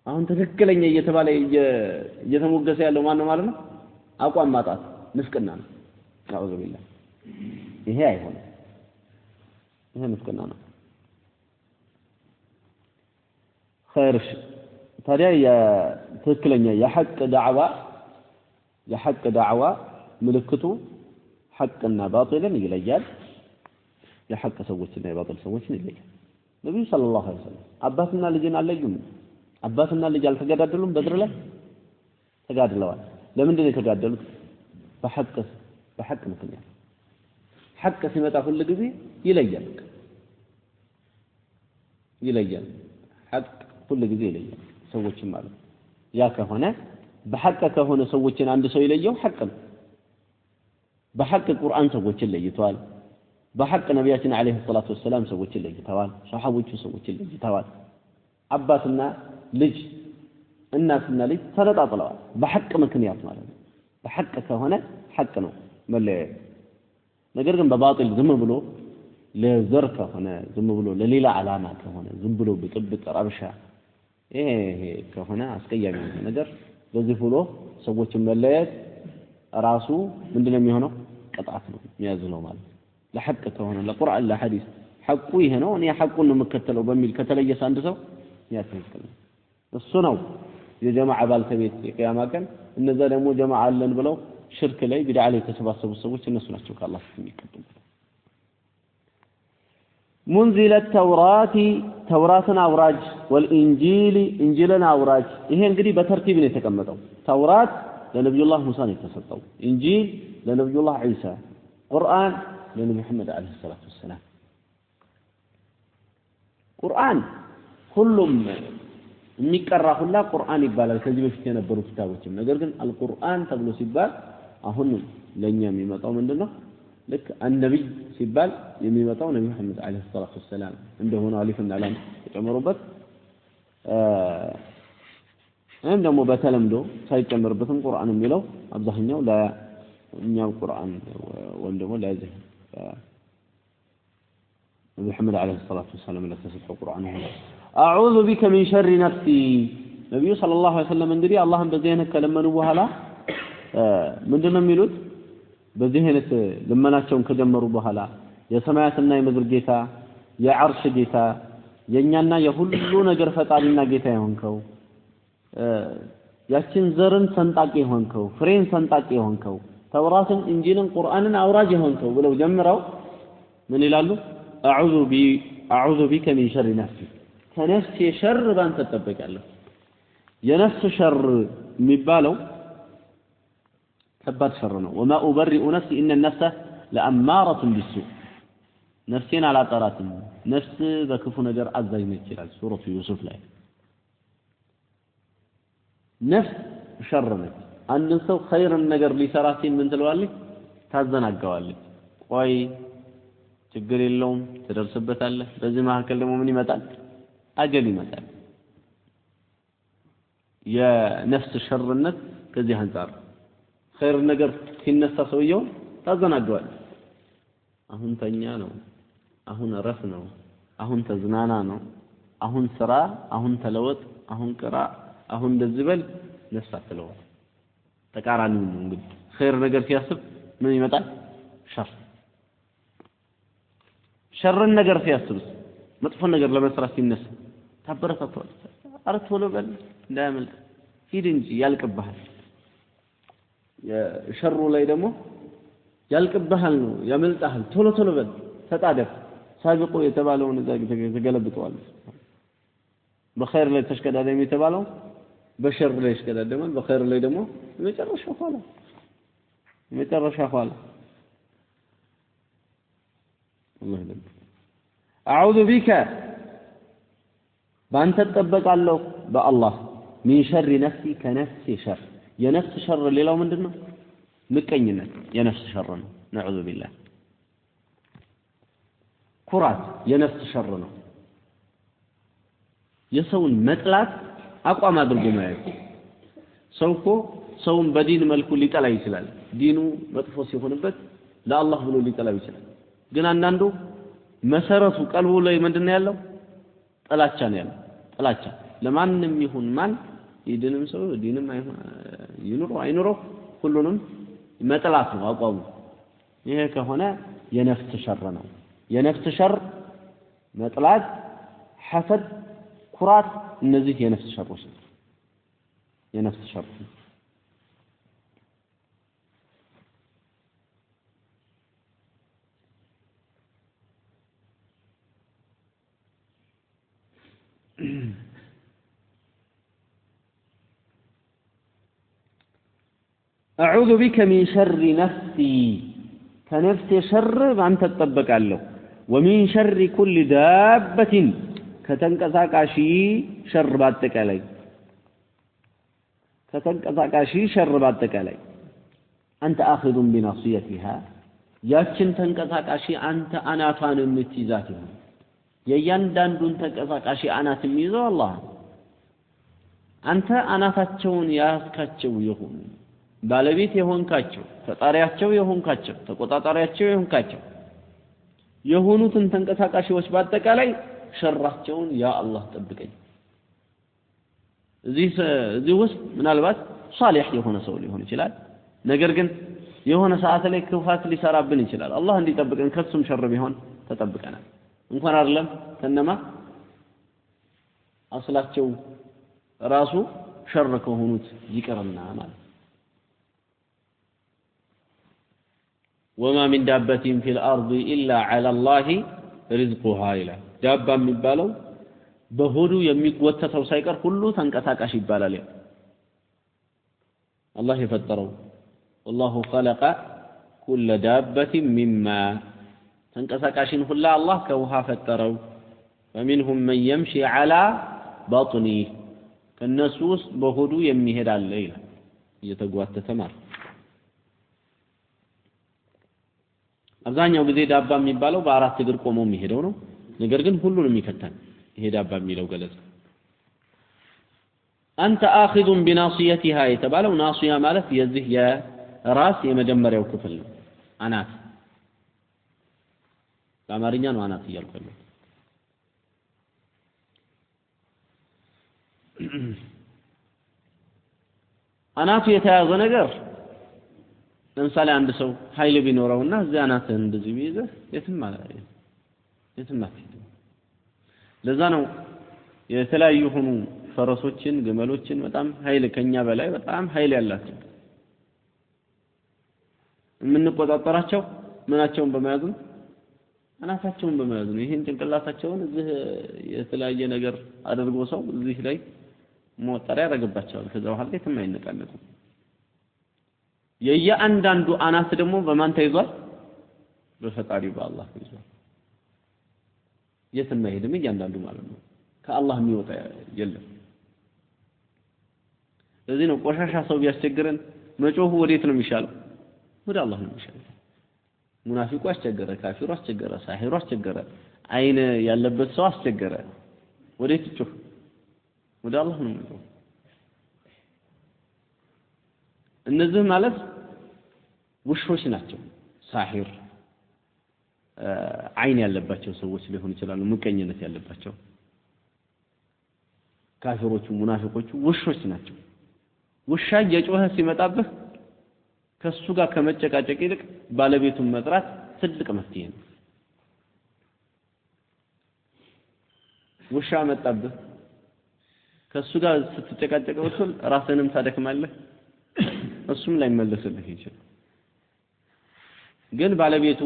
አሁን ትክክለኛ እየተባለ እየተሞገሰ ያለው ማን ነው ማለት ነው አቋም ማጣት ንፍቅና ነው አዑዙ ቢላህ ይሄ አይሆንም ይሄ ንፍቅና ነው خير ታዲያ የትክክለኛ የሐቅ ዳዕዋ ምልክቱ ሐቅና ባጢልን ይለያል የሐቅ ሰዎችና የባጢል ሰዎችን ይለያል ነብዩ ሰለላሁ ዐለይሂ ወሰለም አባትና ልጅን አለዩም አባትና ልጅ አልተገዳደሉም በድር ላይ ተጋድለዋል ለምንድን ነው የተጋደሉት በሐቅ ምክንያት ሐቅ ሲመጣ ሁሉ ጊዜ ይለያል ሐቅ ሁሉ ጊዜ ይለያል ሰዎችም ማለት ያ ከሆነ በሐቅ ከሆነ ሰዎችን አንድ ሰው ይለየው ሐቅ ነው በሐቅ ቁርአን ሰዎችን ለይቷል በሐቅ ነብያችን አለይሂ ሰላቱ ወሰለም ሰዎችን ለይተዋል ሷሐቦቹ ሰዎችን ለይተዋል አባትና ልጅ እናትና ልጅ ተነጣጥለዋል በሐቅ ምክንያት ማለት ነው በሐቅ ከሆነ ሐቅ ነው መለያየት ነገር ግን በባጢል ዝም ብሎ ለዘር ከሆነ ዝም ብሎ ለሌላ ዓላማ ከሆነ ዝም ብሎ ብጥብጥ ረብሻ ይሄ ከሆነ አስቀያሚ ነገር በዚህ ብሎ ሰዎችን መለያየት ራሱ ምንድነው የሚሆነው ቅጣት ነው የሚያዝነው ማለት ለሐቅ ከሆነ ለቁርአን ለሐዲስ ሐቁ ይሄ ነው እኔ ሐቁን ነው የምከተለው በሚል ከተለየስ አንድ ሰው ያተንከለ እሱ ነው የጀማዓ ባልተቤት የቂያማ ቀን እነዛ ደግሞ ጀማዓ አለን ብለው ሽርክ ላይ ቢድዓ ላይ የተሰባሰቡ ሰዎች እነሱ ናቸው ከአላህ የሚቀበሉት منزل التوراة توراة أوراج والإنجيل إنجيلنا أوراج إيه እንግዲህ በተርቲብ ነው የተቀመጠው ተውራት ለነብዩ الله موسى ነው የተሰጠው ኢንጂል ለነብዩ الله عيسى ቁርአን ለነብዩ መሐመድ አለይሂ ሰላቱ ወሰለም ቁርአን ሁሉም የሚቀራ ሁላ ቁርአን ይባላል ከዚህ በፊት የነበሩ ኪታቦችም ነገር ግን አልቁርአን ተብሎ ሲባል አሁን ለኛ የሚመጣው ምንድነው ልክ አንነብይ ሲባል የሚመጣው ነብዩ መሐመድ አለይሂ ሰላቱ ወሰለም እንደሆነ አሊፍና ላም ተጨምሮበት እም ደግሞ በተለምዶ ሳይጨምርበትም ቁርአን የሚለው አብዛኛው ለኛው ቁርአን ወይም ደግሞ ለዚህ ነብዩ መሐመድ አለይሂ ሰላቱ ወሰለም ለተሰጠው ቁርአን ነው አዑዙ ቢከ ሚን ሸሪ ነፍሲ ነብዩ ሰለላሁ ዐለይሂ ወሰለም እንግዲህ አላህን በዚህ አይነት ከለመኑ በኋላ ምንድነው የሚሉት በዚህ አይነት ልመናቸውን ከጀመሩ በኋላ የሰማያትና የምድር ጌታ የዓርሽ ጌታ የኛና የሁሉ ነገር ፈጣሪና ጌታ የሆንከው ያችን ዘርን ሰንጣቂ የሆንከው ፍሬን ሰንጣቂ የሆንከው ተውራትን እንጂልን ቁርአንን አውራጅ የሆንከው ብለው ጀምረው ምን ይላሉ አዑዙ ቢከ ሚን ሸሪ ነፍሲ ከነፍስ ሸር ባንተ ተጠበቃለሁ የነፍስ ሸር የሚባለው ከባድ ሸር ነው وما ابرئ نفسي ان النفس لاماره بالسوء ነፍሴን አላጠራትም ነፍስ በክፉ ነገር አዛኝ ነች ይላል ሱረቱ ዩሱፍ ላይ ነፍስ ሸር ነች አንድ ሰው ኸይርን ነገር ሊሰራ ሲል ምን ትለዋለች ታዘናጋዋለች ቆይ ችግር የለውም ትደርስበታለህ በዚህ መካከል ደግሞ ምን ይመጣል አጀል ይመጣል የነፍስ ሸርነት ከዚህ አንፃር ኸይር ነገር ሲነሳ ሰውየው ታዘናጋዋል አሁን ተኛ ነው አሁን ረፍ ነው አሁን ተዝናና ነው አሁን ስራ አሁን ተለወጥ አሁን ቅራ አሁን እንደዚህ በል ነፍስ አትለዋል ተቃራኒው ነው እንግዲህ ኸይር ነገር ሲያስብ ምን ይመጣል ሸርን ነገር ሲያስብ መጥፎ ነገር ለመስራት ሲነሳ ታበረታቷል አረ ቶሎ በል እንዳያመልጥ ሂድ እንጂ ያልቅብሃል የሸሩ ላይ ደግሞ ያልቅብሃል ነው ያመልጣል ቶሎ ቶሎ በል ተጣደፍ ሳቢቁ የተባለውን እዛ ተገለብጠዋል በኸይር ላይ ተሽከዳደም የተባለው በሸር ላይ ተሽከዳደማል በኸይር ላይ ደግሞ መጨረሻ ኋላ الله يهديك اعوذ بك بانت تطبقالو بالله من شر نفسي كنفسي شر يا نفس شر ليلاو ምንድነው ምቀኝነት የነፍስ ሸር ነው نعوذ بالله ኩራት የነፍስ ሸር ነው የሰውን መጥላት አቋም አድርጎ ማየት ሰውኮ ሰውን በዲን መልኩ ሊጠላ ይችላል ዲኑ መጥፎ ሲሆንበት ለአላህ ብሎ ሊጠላው ይችላል ግን አንዳንዱ መሰረቱ ቀልቡ ላይ ምንድነው ያለው ጥላቻ ነው ያለው ጥላቻ ለማንንም ይሁን ማን ይድንም ሰው ዲንም አይኑረው ሁሉንም መጥላት ነው አቋሙ ይሄ ከሆነ የነፍስ ሸር ነው የነፍስ ሸር መጥላት ሐሰድ ኩራት እነዚህ የነፍስ ሸሮች የነፍስ ሸር أعوذ بك من شر نفسي كنفس شر بأنت تطبق له ومن شر كل دابة كتنقساقاشي شر باتك علي كتنقساقاشي شر باتك علي أنت آخذ بناصيتها ያችን ተንቀሳቃሽ አንተ አናቷን የምትይዛት ይሁን የእያንዳንዱን ተንቀሳቃሽ አናት የሚይዘው አላህ አንተ አናታቸውን ያስካቸው ይሁን ባለቤት የሆንካቸው ፈጣሪያቸው የሆንካቸው ተቆጣጣሪያቸው የሆንካቸው የሆኑትን ተንቀሳቃሽዎች በአጠቃላይ ሸራቸውን ያ አላህ ጠብቀኝ እዚህ ውስጥ ምናልባት ሷሊህ የሆነ ሰው ሊሆን ይችላል ነገር ግን የሆነ ሰዓት ላይ ክፋት ሊሰራብን ይችላል አላህ እንዲጠብቀን ከሱም ሸር ቢሆን ተጠብቀናል እንኳን አይደለም ከነማ አስላቸው ራሱ ሸር ከሆኑት ይቀርና ማለት وما من دابة في الأرض إلا على الله رزقها إلى دابة የሚባለው በሆዱ የሚጎተተው ሳይቀር ሁሉ ተንቀሳቃሽ ይባላል አላህ የፈጠረው والله خلق كل دابة مما تنقسقاشين ሁላ አላህ ከውሃ ፈጠረው فمنهم من يمشي على بطنه ከነሱ ውስጥ በሆዱ የሚሄድ አለ ይላል እየተጓተተ ማለት አብዛኛው ጊዜ ዳባ የሚባለው በአራት እግር ቆሞ የሚሄደው ነው ነገር ግን ሁሉንም ይከታል ይሄ ዳባ የሚለው ገለጽ አንተ آخذ بناصيتها የተባለው ናሲያ ማለት የዚህ ራስ የመጀመሪያው ክፍል ነው አናት በአማርኛ ነው አናት ይያልከው አናቱ የተያዘ ነገር ለምሳሌ አንድ ሰው ኃይል ቢኖረውና እዚያ አናትን እንደዚህ ቢይዘ የትም አትሄድም ለዛ ነው የተለያዩ ሆኑ ፈረሶችን ግመሎችን በጣም ኃይል ከኛ በላይ በጣም ኃይል ያላቸው የምንቆጣጠራቸው ምናቸውን በመያዝ ነው አናታቸውን በመያዝ ነው ይሄን ጭንቅላታቸውን እዚህ የተለያየ ነገር አድርጎ ሰው እዚህ ላይ ሞጠሪያ ያደርግባቸዋል ከዛ በኋላ የትም አይነቃነቁም የየአንዳንዱ አናት ደግሞ በማን ተይዟል በፈጣሪ በአላህ ተይዟል የትም አይሄድም እያንዳንዱ ማለት ነው ከአላህ የሚወጣ የለም ለዚህ ነው ቆሻሻ ሰው ቢያስቸግረን መጮሁ ወዴት ነው የሚሻለው ወደ አላህ ነው የሚሻለው ሙናፊቁ አስቸገረ ካፊሩ አስቸገረ ሳሂሩ አስቸገረ አይነ ያለበት ሰው አስቸገረ ወዴት ይጮህ ወደ አላህ ነው የሚጮህ እነዚህ ማለት ውሾች ናቸው ሳሂር አይን ያለባቸው ሰዎች ሊሆኑ ይችላሉ ምቀኝነት ያለባቸው ካፊሮቹ ሙናፊቆቹ ውሾች ናቸው ውሻ የጮኸ ሲመጣብህ ከሱ ጋር ከመጨቃጨቅ ይልቅ ባለቤቱን መጥራት ትልቅ መፍትሄ ነው ውሻ መጣብህ ከሱ ጋር ስትጨቃጨቅ ወጥተህ ራስህንም ታደክማለህ እሱም ላይ መለስልህ ይችላል ግን ባለቤቱ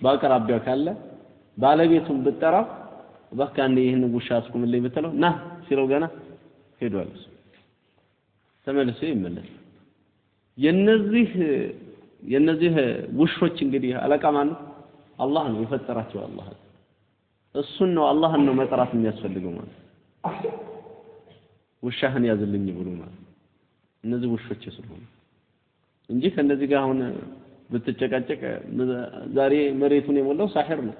ባቀራቢያው ካለ ባለቤቱን ብትጠራው እባክህ አንዴ ይሄን ውሻ አስቁምልኝ ብትለው ና ሲለው ገና ሄዷል ተመልሶ ይመለስ የነዚህ ውሾች እንግዲህ አለቃ ማን ነው አላህ ነው የፈጠራቸው አላህ እሱን ነው አላህን ነው መጥራት የሚያስፈልገው ማለት ውሻህን ያዝልኝ ብሎ ማለት እነዚህ ውሾች ስለሆኑ እንጂ ከነዚህ ጋር አሁን ብትጨቃጨቅ ዛሬ መሬቱን የሞላው ሳሂር ነው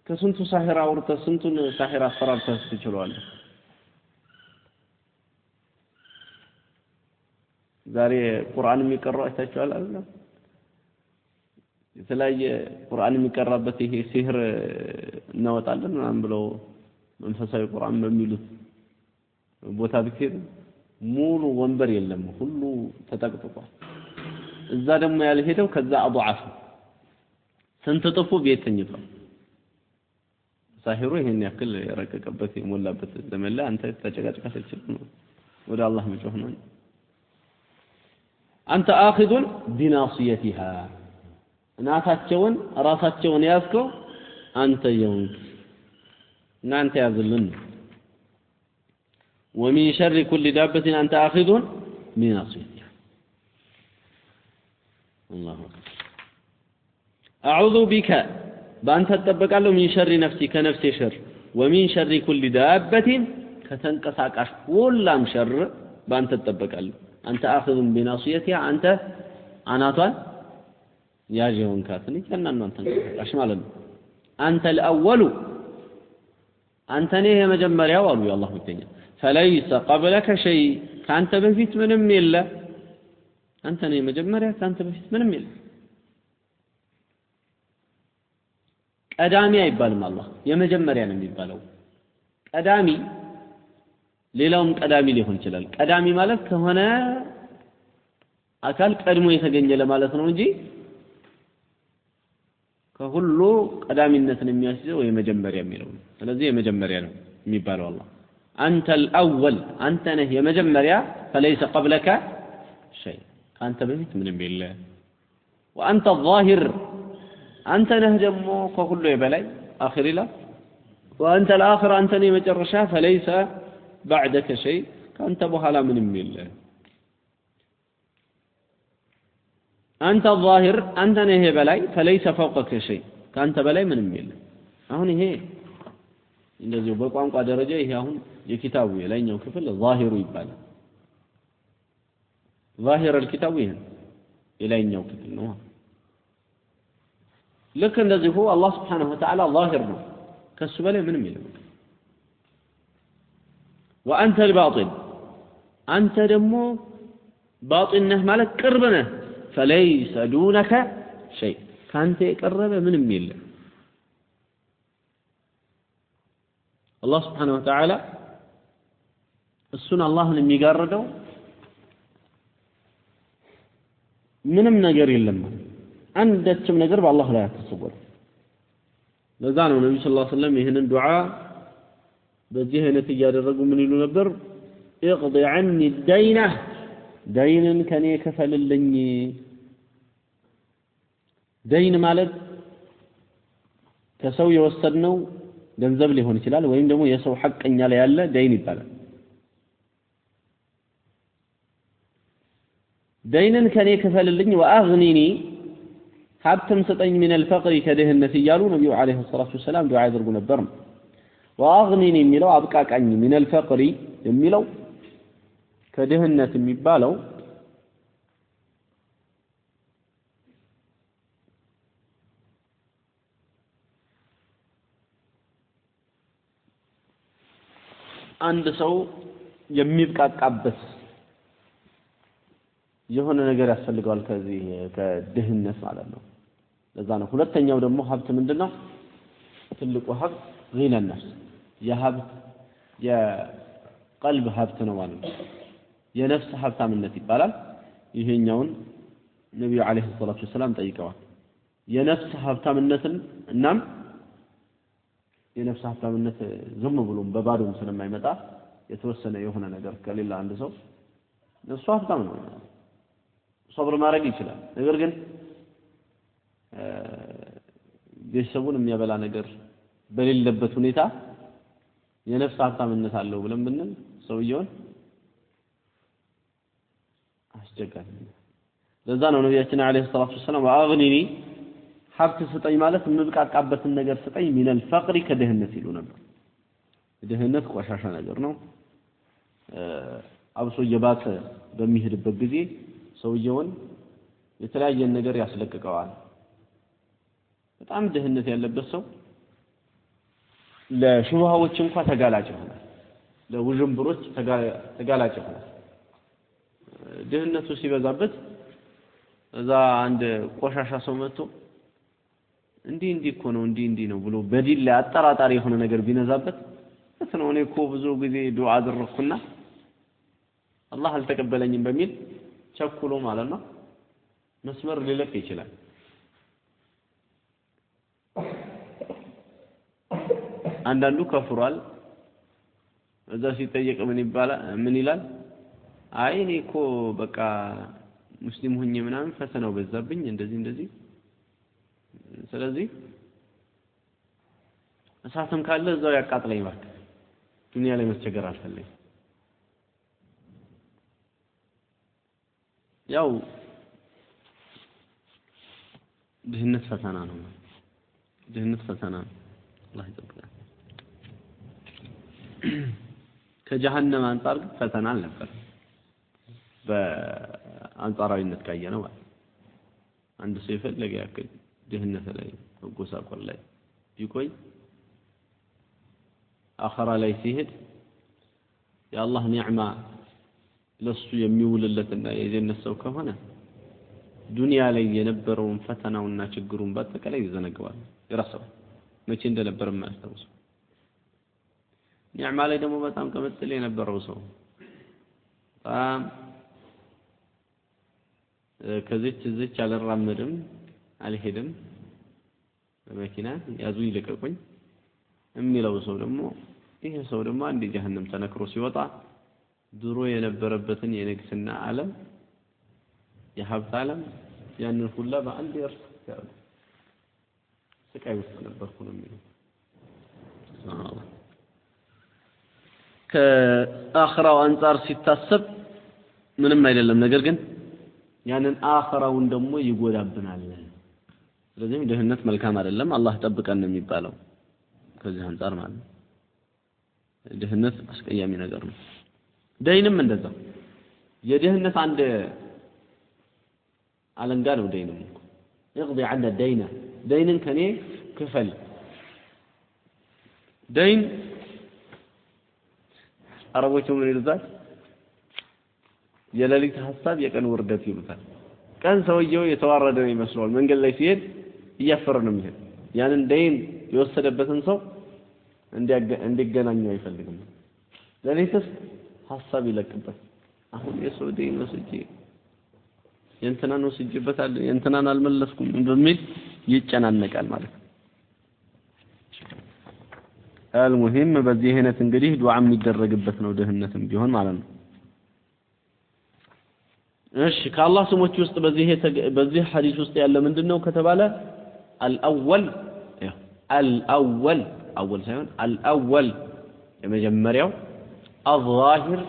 ከስንቱ ሳሂር አውርተህ ስንቱን ሳሂር አፈራርተህ ትችላለህ ዛሬ ቁርአን የሚቀራው አይታችኋል አይደል የተለያየ ቁርአን የሚቀራበት ይሄ ሲህር እናወጣለን ምናምን ብለው መንፈሳዊ ቁርአን በሚሉት ቦታ ቢሄድ ሙሉ ወንበር የለም ሁሉ ተጠቅጥቋል እዛ ደግሞ ያልሄደው ከዛ አضعف ስንት ጥፉ ቤት ተኝቷል ሳሂሩ ይሄን ያክል የረቀቀበት የሞላበት ዘመላ አንተ ተጨቃጭቃለች ወደ አላህ መጮህ ነው አንተ آخذ بناصيتها እናታቸውን ራሳቸውን ያዝከው አንተ የውንክ እናንተ ያዝልን ومن شر كل دابة أنت آخذ بناصيتها الله أكبر أعوذ بك بأنت تتبقى له من شر نفسي كنفسي شر ومن شر كل دابة كتنقساقش كلام شر بأنت تتبقى له أنت آخذ بناصيتها أنت عناطا يا جيون كاتني كنا أنت أشمال أنت الأول أنت نيه مجمّر يا والله الله الدنيا فليس قبلك شيء كأنت بفيت من الله أنت نيه مجمّر يا كأنت بفيت من الله قدامي አይባልም አላህ የመጀመሪያ ነው የሚባለው ቀዳሚ ሌላውም ቀዳሚ ሊሆን ይችላል ቀዳሚ ማለት ከሆነ አካል ቀድሞ የተገኘ ለማለት ነው እንጂ ከሁሉ ቀዳሚነትን የሚያስይዘው የመጀመሪያ የሚለው ነው ስለዚህ የመጀመሪያ ነው የሚባለው አላህ አንተ الأول አንተ ነህ የመጀመሪያ فليس قبلك شيء አንተ በፊት ምንም የለም وأنت الظاهر أنت نهجمو كله يبلي آخر لا وأنت الآخر أنت نمجرشا فليس بعدك شيء كأنت بحالا من الله أنت الظاهر أنت نهي بلي فليس فوقك شيء كأنت بلي من الله هون هي እንደዚህ በቋንቋ ደረጃ ይሄ አሁን የኪታቡ የላይኛው ክፍል ዛሂሩ ይባላል ዛሂር الكتاب ይሄ የላይኛው ክፍል ነው لكن الذي هو الله سبحانه وتعالى ظاهر ነው ከሱ በላይ ምንም የለም وانت الباطن انت ደግሞ باطن ነህ ማለት ቅርብ ነህ فليس دونك شيء ካንተ የቀረበ ምንም የለም الله سبحانه وتعالى እሱን አላህን የሚጋርደው ምንም ነገር የለም አንዳችም ነገር በአላህ ላይ አትሰወር ለዛ ነው ነብዩ ሰለላሁ ዐለይሂ ወሰለም ይሄንን ዱዓ በዚህ አይነት እያደረጉ ምን ይሉ ነበር اقضي عني الدين دينن ከኔ ከፈልልኝ ደይን ማለት ከሰው የወሰድነው ገንዘብ ሊሆን ይችላል ወይም ደግሞ የሰው ሐቅኛ ላይ ያለ ደይን ይባላል ደይንን ከኔ ከፈልልኝ واغنيني ሀብትም ሰጠኝ من الفقر ከድህነት እያሉ ነብዩ አለይሂ ሰላቱ ወሰለም ዱዓ ያደርጉ ነበር واغنيني የሚለው አብቃቃኝ من الفقر የሚለው ከድህነት የሚባለው አንድ ሰው የሚብቃቃበት የሆነ ነገር ያስፈልገዋል ከዚህ ከድህነት ማለት ነው ለዛ ነው ሁለተኛው ደግሞ ሀብት ምንድነው ትልቁ ሀብት غنى النفس የሀብት የቀልብ ሀብት ነው ማለት ነው የነፍስ ሀብታምነት ይባላል ይሄኛውን ነብዩ አለይሂ ሰላቱ ወሰለም ጠይቀዋል የነፍስ ሀብታምነትን እናም የነፍስ ሀብታምነት ዝም ብሎም በባዶም ስለማይመጣ የተወሰነ የሆነ ነገር ከሌላ አንድ ሰው ነፍሱ ሀብታም ነው ሶብር ማድረግ ይችላል ነገር ግን ቤተሰቡን የሚያበላ ነገር በሌለበት ሁኔታ የነፍስ ሀብታምነት አለው ብለን ብንል ሰውየውን አስቸጋሪ ለዛ ነው ነብያችን አለይሂ ሰላቱ ወሰለም አግኒኒ ሀብት ስጠኝ ማለት የምብቃቃበትን ነገር ስጠኝ من الفقر ከድህነት ይሉ ነበር ድህነት ቆሻሻ ነገር ነው አብሶ የባሰ በሚሄድበት ጊዜ ሰውየውን የተለያየ ነገር ያስለቅቀዋል በጣም ድህነት ያለበት ሰው ለሹብሃዎች እንኳን ተጋላጭ ይሆናል ለውዥንብሮች ተጋላጭ ይሆናል ድህነቱ ሲበዛበት እዛ አንድ ቆሻሻ ሰው መጥቶ እንዲህ እኮ ነው እንዲህ ነው ብሎ በዲል ላይ አጠራጣሪ የሆነ ነገር ቢነዛበት ነው እኔ እኮ ብዙ ጊዜ ዱዓ አደረኩና አላህ አልተቀበለኝም በሚል ቸኩሎ ማለት ነው መስመር ሊለቅ ይችላል አንዳንዱ ከፍሯል እዛ ሲጠየቅ ምን ይላል አይ እኔ እኮ በቃ ሙስሊም ሆኜ ምናምን ፈተናው በዛብኝ እንደዚህ ስለዚህ እሳትም ካለ እዛው ያቃጥለኝ ባክ ዱንያ ላይ መቸገር አልፈልግም ያው ድህነት ፈተና ነው ድህነት ፈተና ነው አላህ ይጠብቃል ከጀሃነም አንፃር ፈተና አልነበር በአንጻራዊነት ካየነው ማለት አንድ ሰው የፈለገ ያክል ድህነት ላይ ጎሳቆል ላይ ቢቆይ አኺራ ላይ ሲሄድ የአላህ ኒዕማ ለሱ የሚውልለትና የጀነት ሰው ከሆነ ዱንያ ላይ የነበረውን ፈተናውና ችግሩን በአጠቃላይ ይዘነጋዋል ይረሳዋል መቼ እንደነበር የማያስታውሰው ኒዕማ ላይ ደግሞ በጣም ከመጥል የነበረው ሰው በጣም ከዚች አልራመድም አልሄድም በመኪና ያዙ ይልቀቁኝ የሚለው ሰው ደግሞ ይሄ ሰው ደግሞ አንድ ጀሃነም ተነክሮ ሲወጣ ድሮ የነበረበትን የንግስና ዓለም የሀብት ዓለም ያንን ሁላ በአንድ ይርሳል ስቃይ ውስጥ ነበርኩ ነው የሚለው ከአኺራው አንፃር ሲታሰብ ምንም አይደለም ነገር ግን ያንን አኺራውን ደግሞ ይጎዳብናል ስለዚህ ድህነት መልካም አይደለም አላህ ጠብቀን ነው የሚባለው ከዚህ አንፃር ማለት ድህነት አስቀያሚ ነገር ነው ደይንም እንደዛው የድህነት አንድ አለንጋ ነው ደይንም يقضي عنا الدين دين كني كفل دين አረቦቹ ምን ይሉታል የሌሊት ሐሳብ የቀን ወርደት ይሉታል ቀን ሰውየው የተዋረደ ነው ይመስላል መንገድ ላይ ሲሄድ እያፈረ ነው የሚሄድ ያንን ደይን የወሰደበትን ሰው እንዲገናኘው አይፈልግም ለሌሊትስ ሐሳብ ይለቅበት አሁን የሰው ደይን ወስጄ የእንትናን ወስጄበታል የእንትናን አልመለስኩም በሚል ይጨናነቃል ማለት ነው المهم በዚህ አይነት እንግዲህ ዱዓ የሚደረግበት ነው ድህነትም ቢሆን ማለት ነው እሺ ከአላህ ስሞች ውስጥ በዚህ ሐዲስ ውስጥ ያለ ምንድነው ከተባለ الأول أول ሳይሆን الأول የመጀመሪያው الظاهر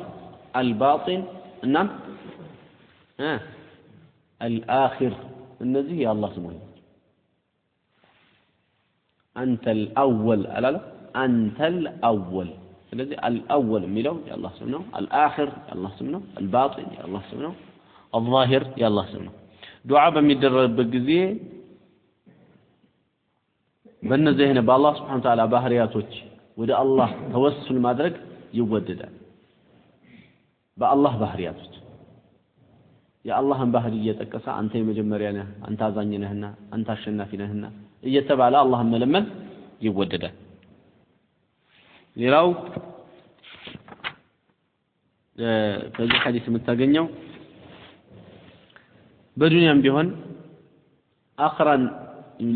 الباطن እና الآخر እነዚህ የአላህ ስሞች أنت الأول አላለ أنت الأول ስለዚህ الأول የሚለው የአላህ ስም ነው الآخر የአላህ ስም ነው الباطن የአላህ ስም ነው الظاهر የአላህ ስም ነው ዱዓ በሚደረግበት ጊዜ በእነዚህ አይነት በአላህ Subhanahu Wa Ta'ala ባህሪያቶች ወደ አላህ ተወሱል ማድረግ ይወደዳል በአላህ ባህሪያቶች የአላህን ባህሪ እየጠቀሰ አንተ የመጀመሪያ ነህ አንተ አዛኝ ነህና አንተ አሸናፊ ነህና እየተባለ አላህን መለመን ይወደዳል ሌላው ከዚህ ሐዲስ የምታገኘው በዱንያም ቢሆን አኽራን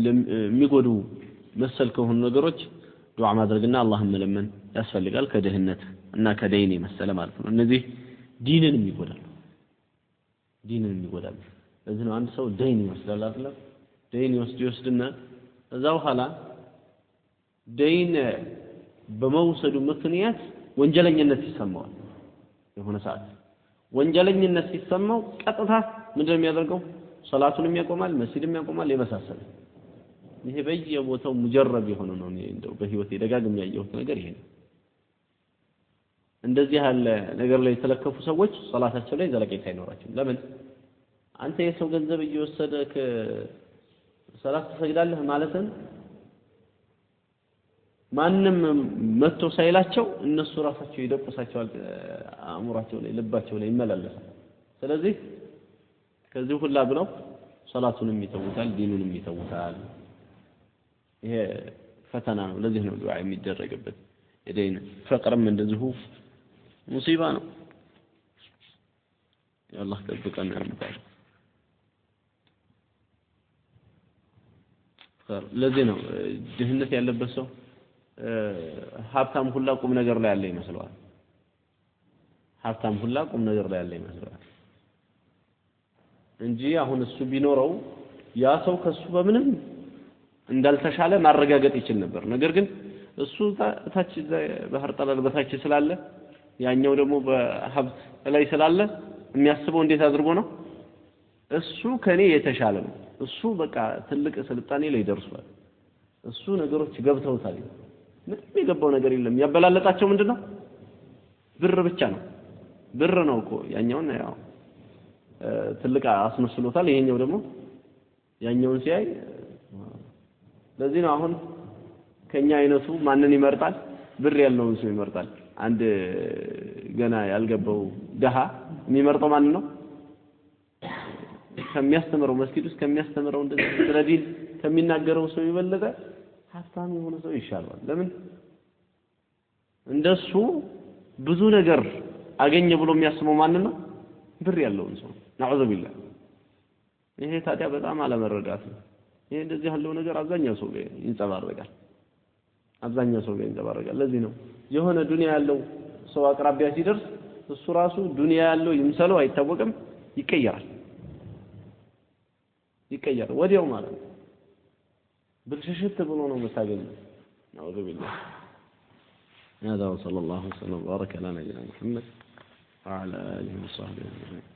የሚጎዱ መሰል ከሆኑ ነገሮች ዱዓ ማድረግና አላህን መለመን ያስፈልጋል ከድህነት እና ከደይን መሰለ ማለት ነው እነዚህ ዲንን የሚጎዳሉ ለዚህ ነው አንድ ሰው ደይን ይወስዳል አይደል ደይን ይወስድና እዛ በኋላ ደይን በመውሰዱ ምክንያት ወንጀለኝነት ይሰማዋል የሆነ ሰዓት ወንጀለኝነት ሲሰማው ቀጥታ ምንድነው የሚያደርገው ሶላቱንም ያቆማል መስጊድም ያቆማል የመሳሰለ ይሄ በየቦታው ሙጀረብ የሆነ ነው እንደው በህይወቴ ደጋግም ያየሁት ነገር ይሄ ነው እንደዚህ ያለ ነገር ላይ የተለከፉ ሰዎች ሶላታቸው ላይ ዘለቄታ አይኖራቸውም ለምን አንተ የሰው ገንዘብ እየወሰደ ከሶላት ትሰግዳለህ ማለትን ማንም መጥቶ ሳይላቸው እነሱ ራሳቸው ይደቁሳቸዋል አእምሯቸው ላይ ልባቸው ላይ ይመላለሳል ስለዚህ ከዚህ ሁላ ብለው ሶላቱንም ይተውታል ዲኑንም ይተውታል ይሄ ፈተና ነው ለዚህ ነው ዱዓ የሚደረግበት የደይን ፈቅርም እንደዚሁ ሙሲባ ነው ያላህ ጠብቀን ያምጣል ለዚህ ነው ድህነት ያለበት ሰው ሀብታም ሁላ ቁም ነገር ላይ ያለ ይመስለዋል ሀብታም ሁላ ቁም ነገር ላይ ያለ ይመስለዋል እንጂ አሁን እሱ ቢኖረው ያ ሰው ከሱ በምንም እንዳልተሻለ ማረጋገጥ ይችል ነበር ነገር ግን እሱ ታች ባህር ጠለል በታች ስላለ ያኛው ደግሞ በሀብት ላይ ስላለ የሚያስበው እንዴት አድርጎ ነው እሱ ከኔ የተሻለ ነው እሱ በቃ ትልቅ ስልጣኔ ላይ ደርሷል እሱ ነገሮች ገብተውታል ምንም የገባው ነገር የለም ያበላለጣቸው ምንድነው ብር ብቻ ነው ብር ነው እኮ ያኛውን ያው ትልቅ አስመስሎታል ይሄኛው ደግሞ ያኛውን ሲያይ ለዚህ ነው አሁን ከኛ አይነቱ ማንን ይመርጣል ብር ያለውን ሰው ይመርጣል አንድ ገና ያልገባው ደሃ የሚመርጠው ማን ነው ከሚያስተምረው መስጊድ ውስጥ ከሚያስተምረው እንደዚህ ስለዲን ከሚናገረው ሰው ይበለጠ ሀብታም የሆነ ሰው ይሻላል ለምን እንደሱ ብዙ ነገር አገኘ ብሎ የሚያስበው ማን ነው ብር ያለውን ሰው ነዑዙ ቢላህ ይሄ ታዲያ በጣም አለመረዳት ነው ይሄ እንደዚህ ያለው ነገር አብዛኛው ሰው ይንጸባረቃል አብዛኛው ሰው ይንጸባረቃል ለዚህ ነው የሆነ ዱንያ ያለው ሰው አቅራቢያ ሲደርስ እሱ ራሱ ዱንያ ያለው ይምሰለው አይታወቅም ይቀየራል ወዲያው ማለት ነው ብልሽሽት ብሎ ነው መታገኘው ነዑዙ ቢላህ هذا وصلى الله وسلم وبارك على نبينا محمد وعلى اله وصحبه اجمعين